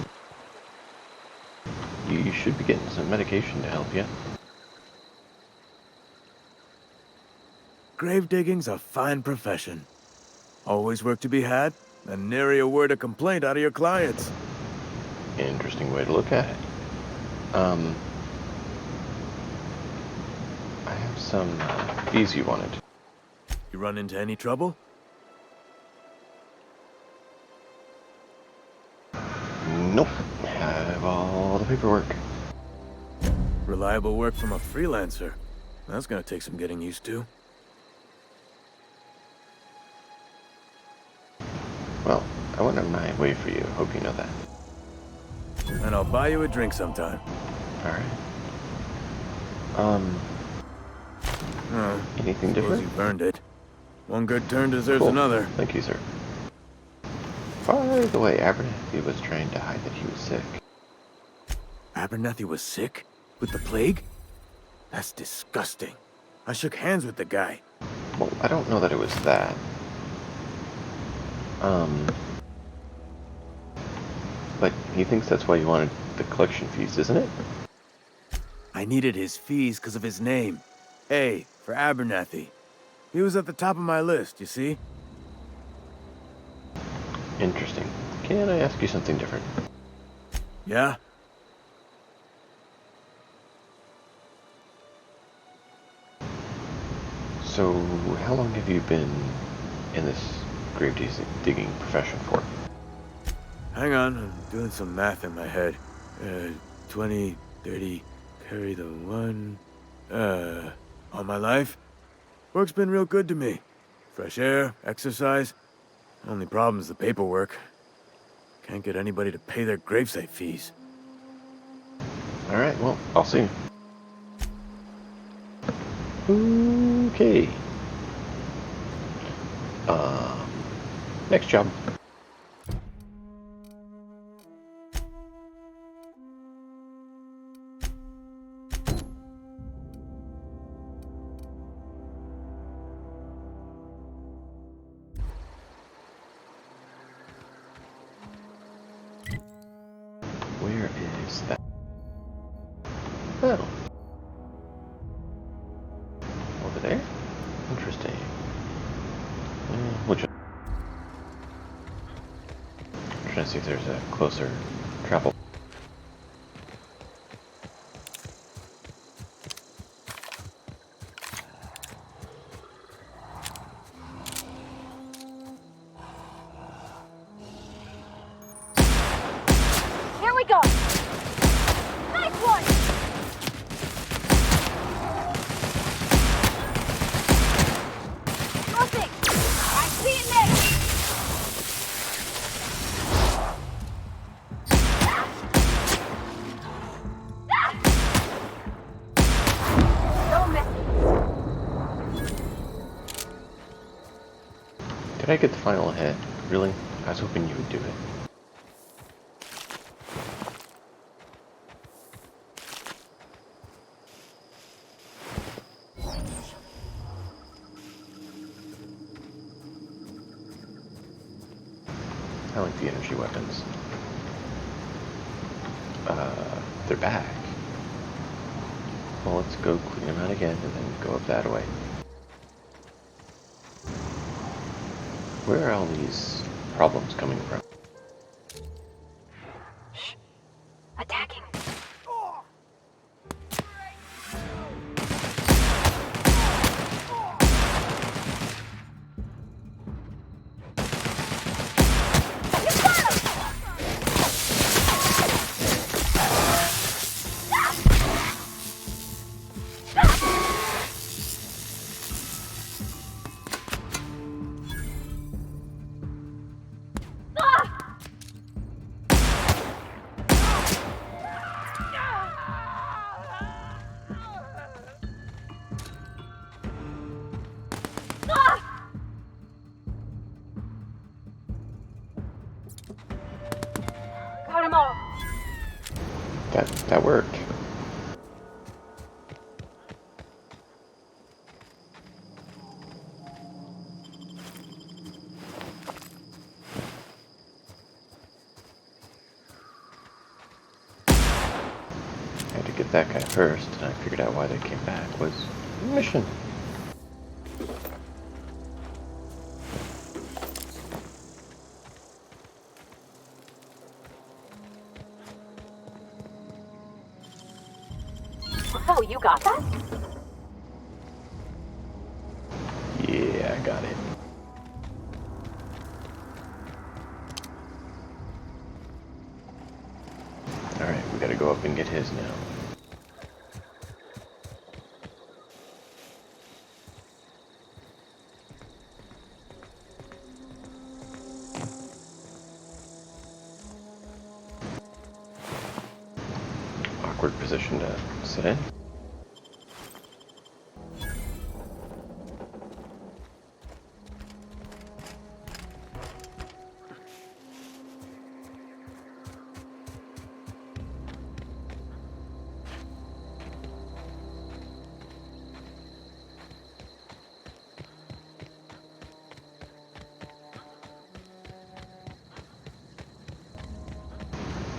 you should be getting some medication to help you. Grave digging's a fine profession. Always work to be had, and nary a word of complaint out of your clients. Interesting way to look at it. I have some fees you wanted. You run into any trouble? Nope. Have all the paperwork. Reliable work from a freelancer. That's gonna take some getting used to. Well, I went out of my way for you. Hope you know that. And I'll buy you a drink sometime. Alright. Anything Suppose different? you've earned it. One good turn deserves Cool. another. Thank you, sir. By the way, Abernathy was trying to hide that he was sick. Abernathy was sick? With the plague? That's disgusting. I shook hands with the guy. Well, I don't know that it was that. But he thinks that's why you wanted the collection fees, isn't it? I needed his fees because of his name. A, for Abernathy. He was at the top of my list, you see? Interesting. Can I ask you something different? Yeah? So, how long have you been in this grave digging profession for? Hang on, I'm doing some math in my head. 20, 30, carry the one... all my life? Work's been real good to me. Fresh air, exercise. Only problem's the paperwork. Can't get anybody to pay their gravesite fees. Alright, well, I'll see. Okay. Next job. Where is that? Oh. Over there? Interesting. Which? I'm trying to see if there's a closer travel. Here we go! Nice one! Perfect! I see it next! Don't miss it! Did I get the final hit? Really? I was hoping you would do it. I like the energy weapons. They're back. Well, let's go clean them out again and then go up that way. Where are all these problems coming from? Attacking. ammo! That worked. I had to get that guy first, and I figured out why they came back was mission. Oh, you got that? Yeah, I got it. Alright, we gotta go up and get his now. Awkward position to sit in.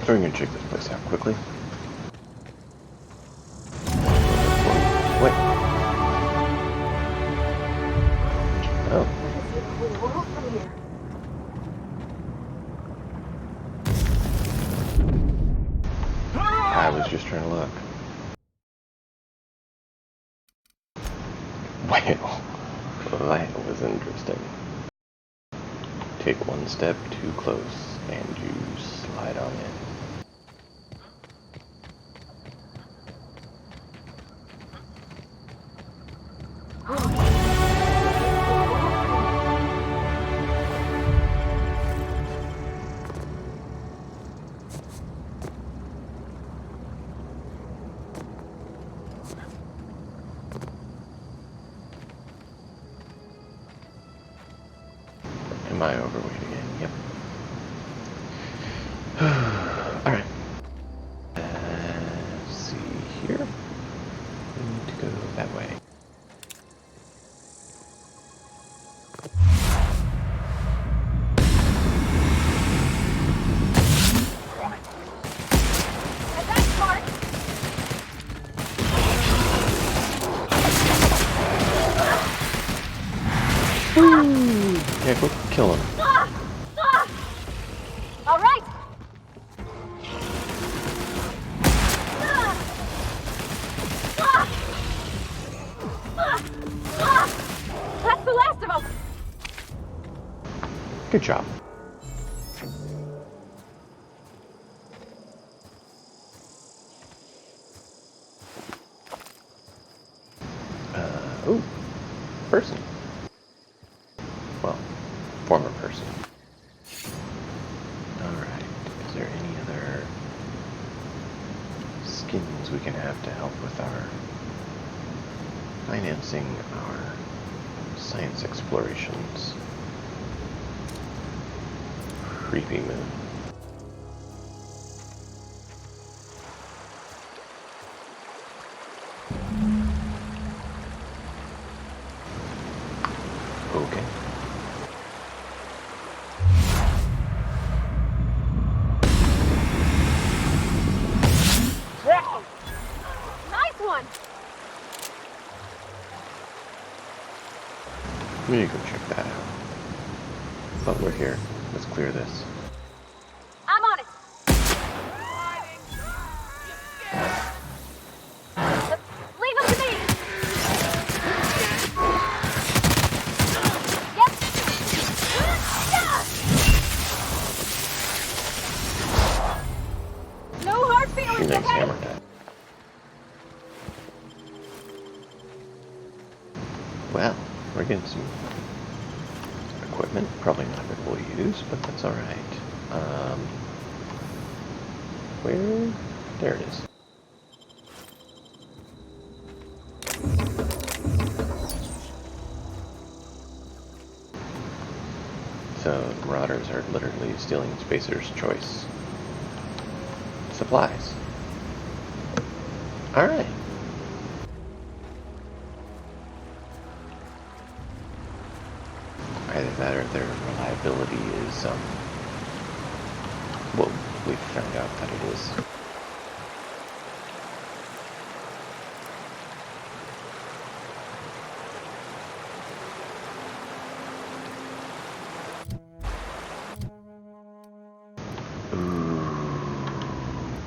So we're gonna check this place out quickly. Wait. Oh. I was just trying to look. Wow. That was interesting. Take one step too close and you slide on in. Am I overweight again? Yep. Alright. Let's see here. We need to go that way. Yeah, go kill him. All right. That's the last of them. Good job. Oh, person. Well, former person. Alright, is there any other skins we can have to help with our financing our science explorations? Creepy moon. Okay. Nice one. We need to go check that out. But we're here. Let's clear this. I'm on it. Leave him to me. Yep. No hard She feelings, makes okay? hammer time. Well, we're getting some equipment. Probably not that we'll use, but that's alright. Where? There it is. So, the Marauders are literally stealing Spacer's Choice. supplies. Alright. Either that or their reliability is, well, we've found out that it is.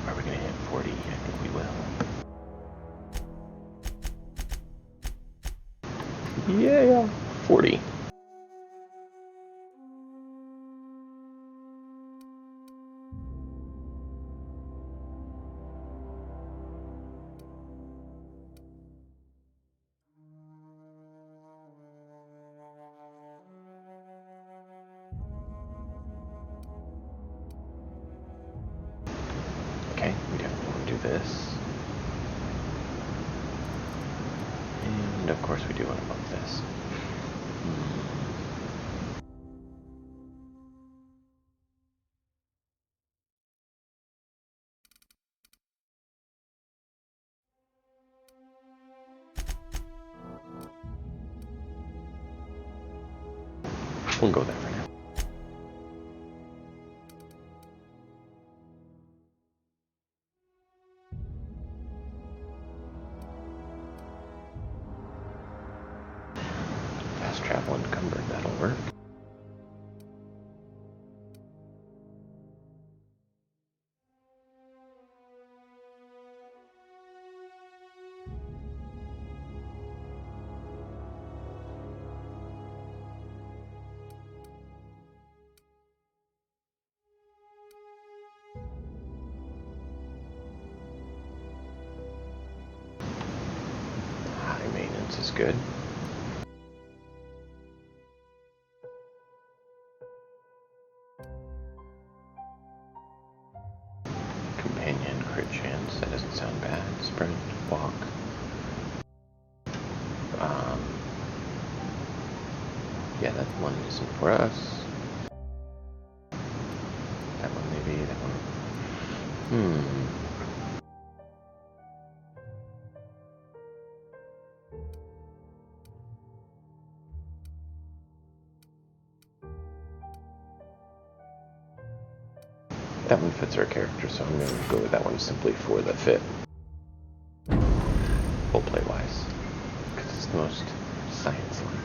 Are we gonna hit 40? I think we will. Yeah, 40. Okay, we definitely want to do this. And of course we do want to bump this. We'll go there for now. Fast travel encumbered, that'll work. High maintenance is good. Companion crit chance, that doesn't sound bad. Sprint, walk. Yeah, that one isn't for us. That one maybe, that one. That one fits our character, so I'm going to go with that one simply for the fit. Roleplay-wise. Because it's the most science-like.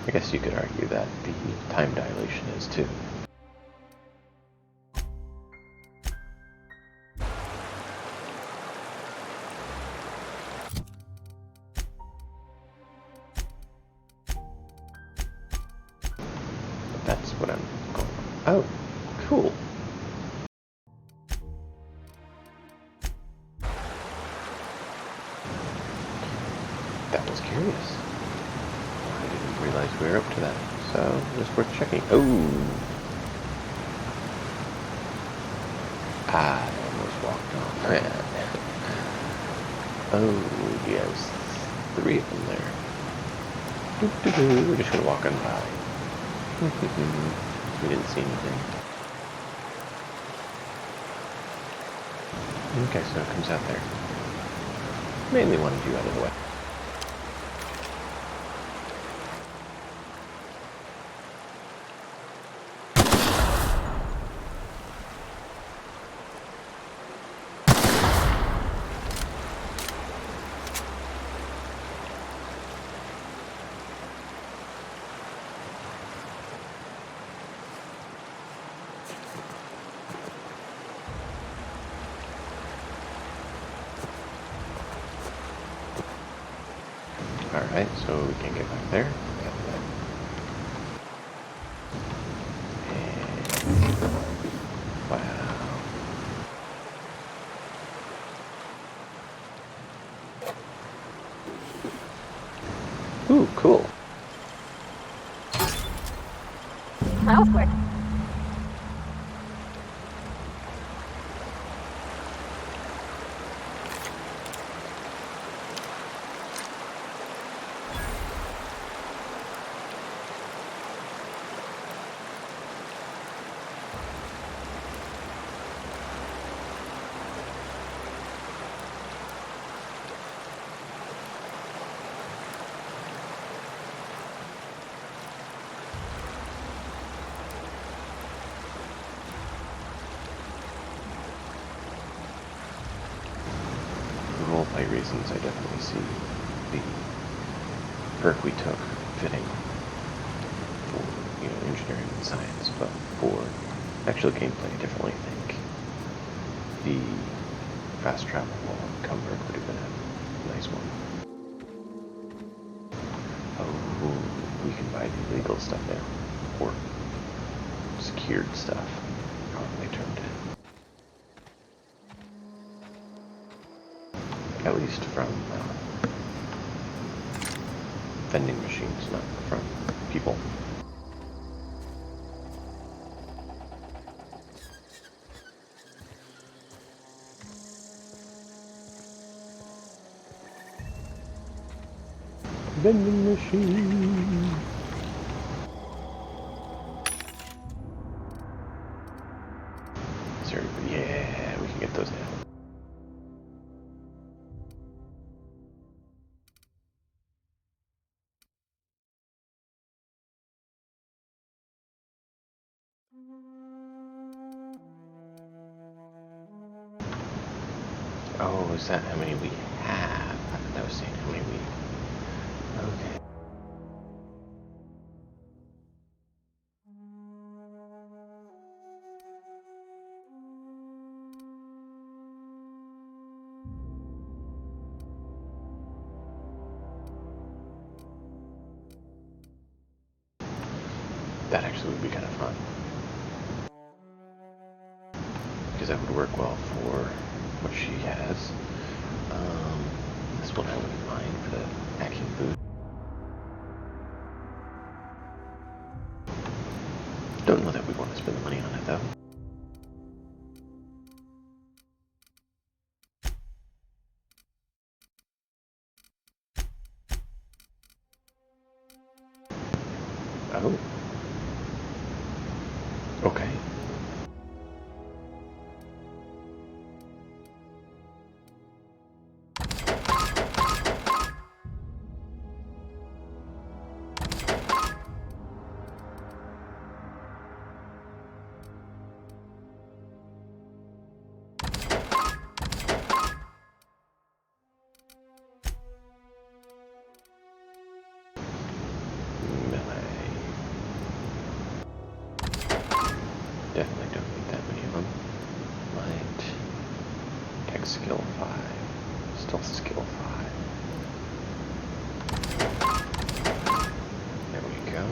I guess you could argue that the time dilation is too. But that's what I'm going for. Oh, cool. That was curious. I didn't realize we were up to that, so it's worth checking. Oh! I almost walked off. Oh, yes. 3 of them there. We're just gonna walk on by. We didn't see anything. Okay, so it comes out there. Mainly wanted you out of the way. Alright, so we can get back there. And... wow. Ooh, cool. That was quick. roleplay reasons, I definitely see the perk we took fitting for, engineering and science, but for actual gameplay, I definitely think the fast travel wall and Cumberg would have been a nice one. Oh, we can buy the illegal stuff there, or secured stuff, however they termed it. At least from vending machines, not from people. Vending machine. Sorry, yeah, we can get those now. Oh, is that how many we have? I thought that was saying how many we... Okay. That actually would be kind of fun. Because that would work well for what she has. This one I wouldn't mind for the hacking boot. Don't know that we want to spend the money on it though. Oh. Okay. Definitely don't need that many of them. Might. Tech skill 5. Stealth skill 5. There we go.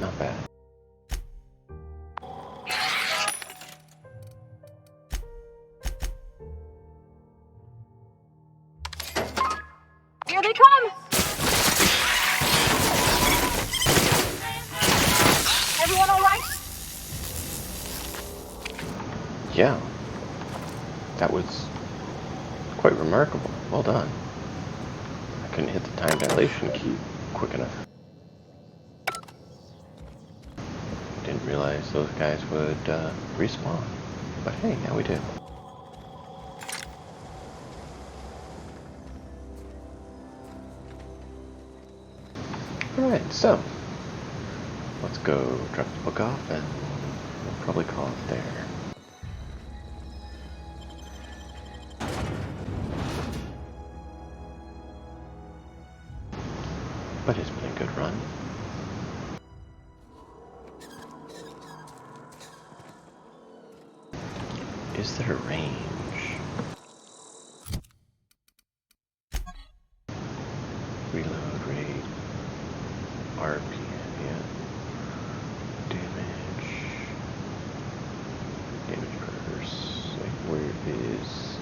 Not bad. Here they come! Everyone all right? Yeah. That was quite remarkable. Well done. I couldn't hit the time dilation key quick enough. Didn't realize those guys would respawn. But hey, now we do. Alright, so let's go drop the book off and we'll probably call it there. But it's been a good run. Is there a range? Reload rate, RPM, yeah. Damage per where is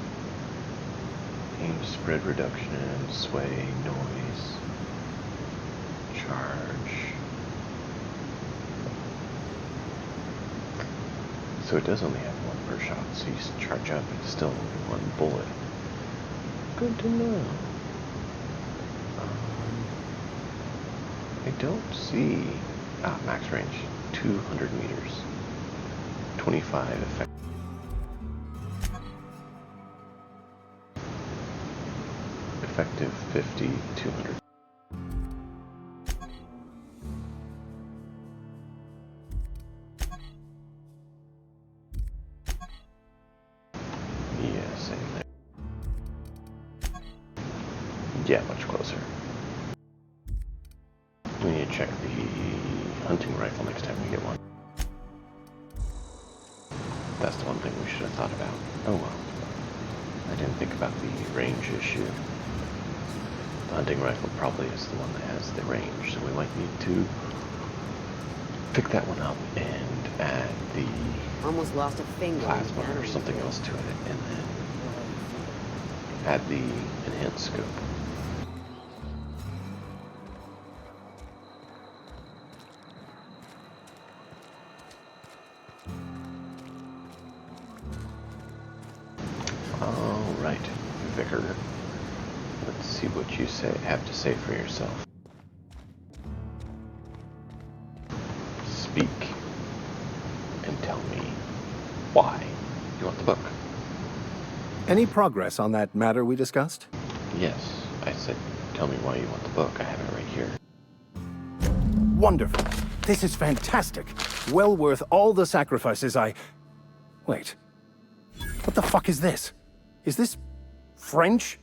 aim spread reduction, sway, noise, charge. So it does only have one per shot, so you charge up, it's still only one bullet. Good to know. I don't see... max range. 200 meters. 25 effective 50, 200. Yeah, same there. Yeah, much closer. We need to check the hunting rifle next time we get one. That's the one thing we should have thought about. Oh well. I didn't think about the range issue. The hunting rifle probably is the one that has the range, so we might need to pick that one up and add the Almost lost a finger. plasma or something else to it, and then add the enhanced scope. All right, Vicar. Let's see what you have to say for yourself. Speak and tell me why you want the book. Any progress on that matter we discussed? Yes, I said, tell me why you want the book. I have it right here. Wonderful. This is fantastic. Well worth all the sacrifices I... Wait. What the fuck is this? Is this French?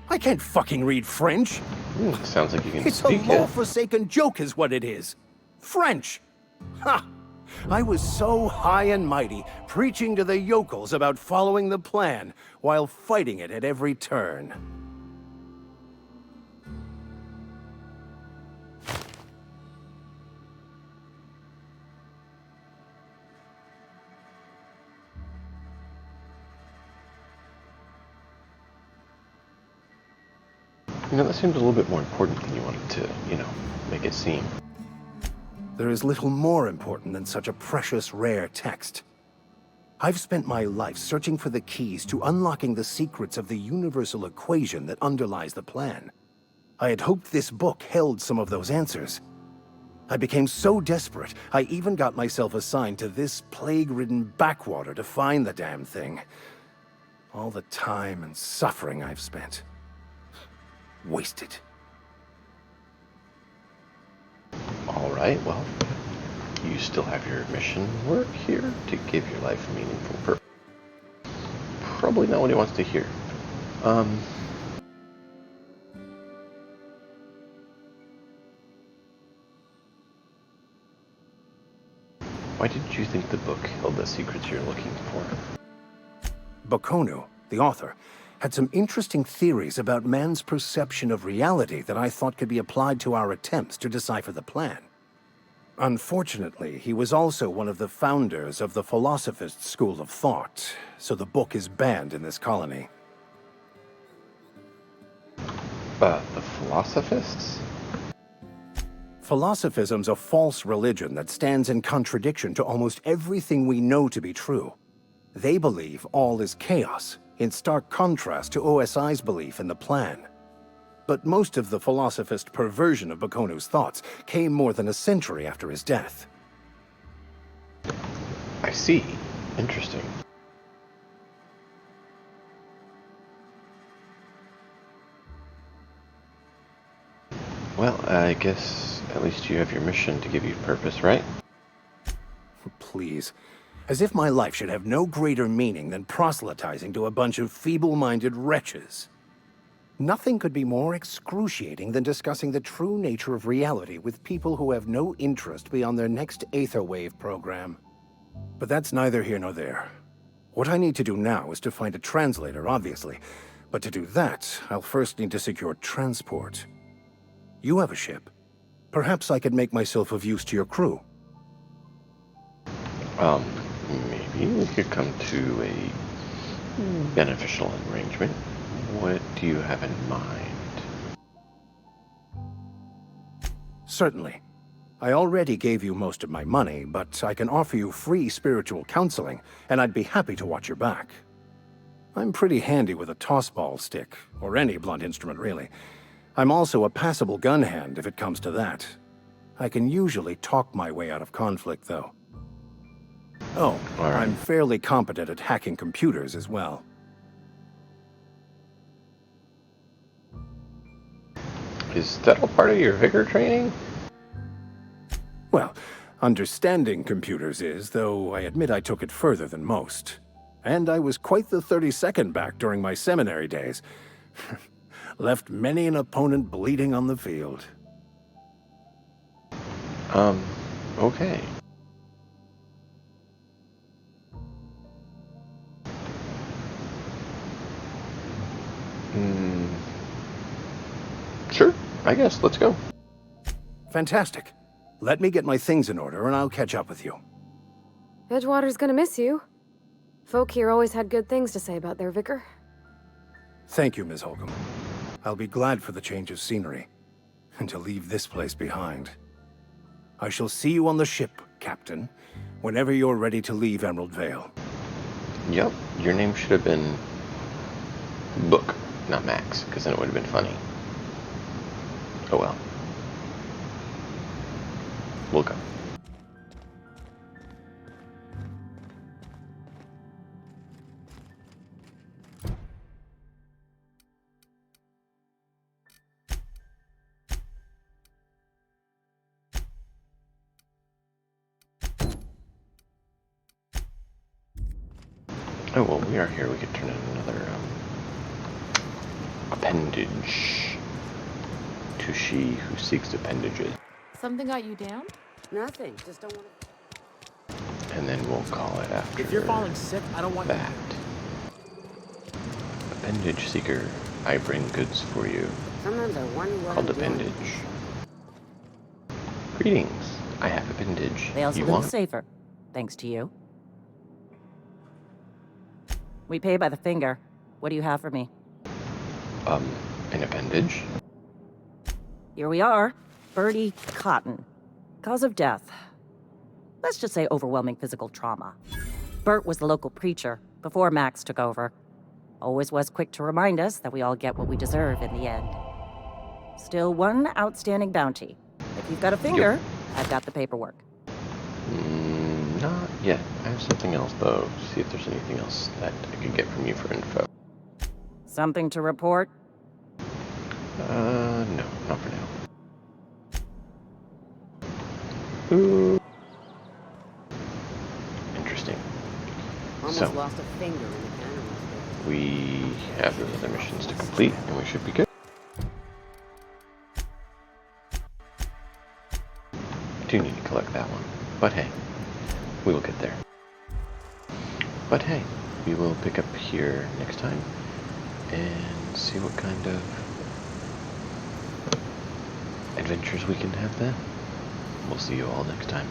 I can't fucking read French. Sounds like you can It's speak a it. law-forsaken joke is what it is. French. Ha! I was so high and mighty, preaching to the yokels about following the plan, while fighting it at every turn. You know, that seems a little bit more important than you wanted to, make it seem. There is little more important than such a precious, rare text. I've spent my life searching for the keys to unlocking the secrets of the universal equation that underlies the plan. I had hoped this book held some of those answers. I became so desperate, I even got myself assigned to this plague-ridden backwater to find the damn thing. All the time and suffering I've spent. Wasted. All right, well, you still have your mission work here to give your life a meaningful purpose. Probably not what he wants to hear. Why did you think the book held the secrets you're looking for? Bokonu, the author, had some interesting theories about man's perception of reality that I thought could be applied to our attempts to decipher the plan. Unfortunately, he was also one of the founders of the Philosophist school of thought, so the book is banned in this colony. The Philosophists? Philosophism's a false religion that stands in contradiction to almost everything we know to be true. They believe all is chaos, in stark contrast to OSI's belief in the plan. But most of the Philosophist perversion of Bokonu's thoughts came more than a century after his death. I see. Interesting. Well, I guess at least you have your mission to give you purpose, right? Please. As if my life should have no greater meaning than proselytizing to a bunch of feeble-minded wretches. Nothing could be more excruciating than discussing the true nature of reality with people who have no interest beyond their next Aetherwave program. But that's neither here nor there. What I need to do now is to find a translator, obviously. But to do that, I'll first need to secure transport. You have a ship. Perhaps I could make myself of use to your crew. Maybe we could come to a beneficial arrangement. What do you have in mind? Certainly. I already gave you most of my money, but I can offer you free spiritual counseling, and I'd be happy to watch your back. I'm pretty handy with a tossball stick, or any blunt instrument really. I'm also a passable gun hand if it comes to that. I can usually talk my way out of conflict, though. Oh, All right. I'm fairly competent at hacking computers as well. Is that all part of your vigor training? Well, understanding computers is, though I admit I took it further than most. And I was quite the 32nd back during my seminary days. Left many an opponent bleeding on the field. Okay. Sure, I guess. Let's go. Fantastic. Let me get my things in order and I'll catch up with you. Edgewater's gonna miss you. Folk here always had good things to say about their vicar. Thank you, Ms. Holcomb. I'll be glad for the change of scenery, and to leave this place behind. I shall see you on the ship, Captain, whenever you're ready to leave Emerald Vale. Yep, your name should have been Book, not Max, because then it would have been funny. Oh well. We'll go. Oh, well, we are here. We could turn in another appendage to she who seeks appendages. Something got you down? Nothing. Just don't want to. And then we'll call it after If you're falling sick, I don't want that. Appendage seeker, I bring goods for you. Sometimes I wonder what Called I'm doing. appendage. Greetings. I have appendage. Vale's a You little want? safer, thanks to you. We pay by the finger. What do you have for me? An appendage? Here we are. Bertie Cotton. Cause of death. Let's just say overwhelming physical trauma. Bert was the local preacher before Max took over. Always was quick to remind us that we all get what we deserve in the end. Still one outstanding bounty. If you've got a finger, I've got the paperwork. Not yet. I have something else, though. See if there's anything else that I could get from you for info. Something to report? No, not for now. Ooh. Interesting. Almost So, lost a finger in the animal. we have those other missions to complete, and we should be good. Do need to collect that one, but hey, we will get there. But hey, we will pick up here next time and see what kind of adventures we can have then. We'll see you all next time.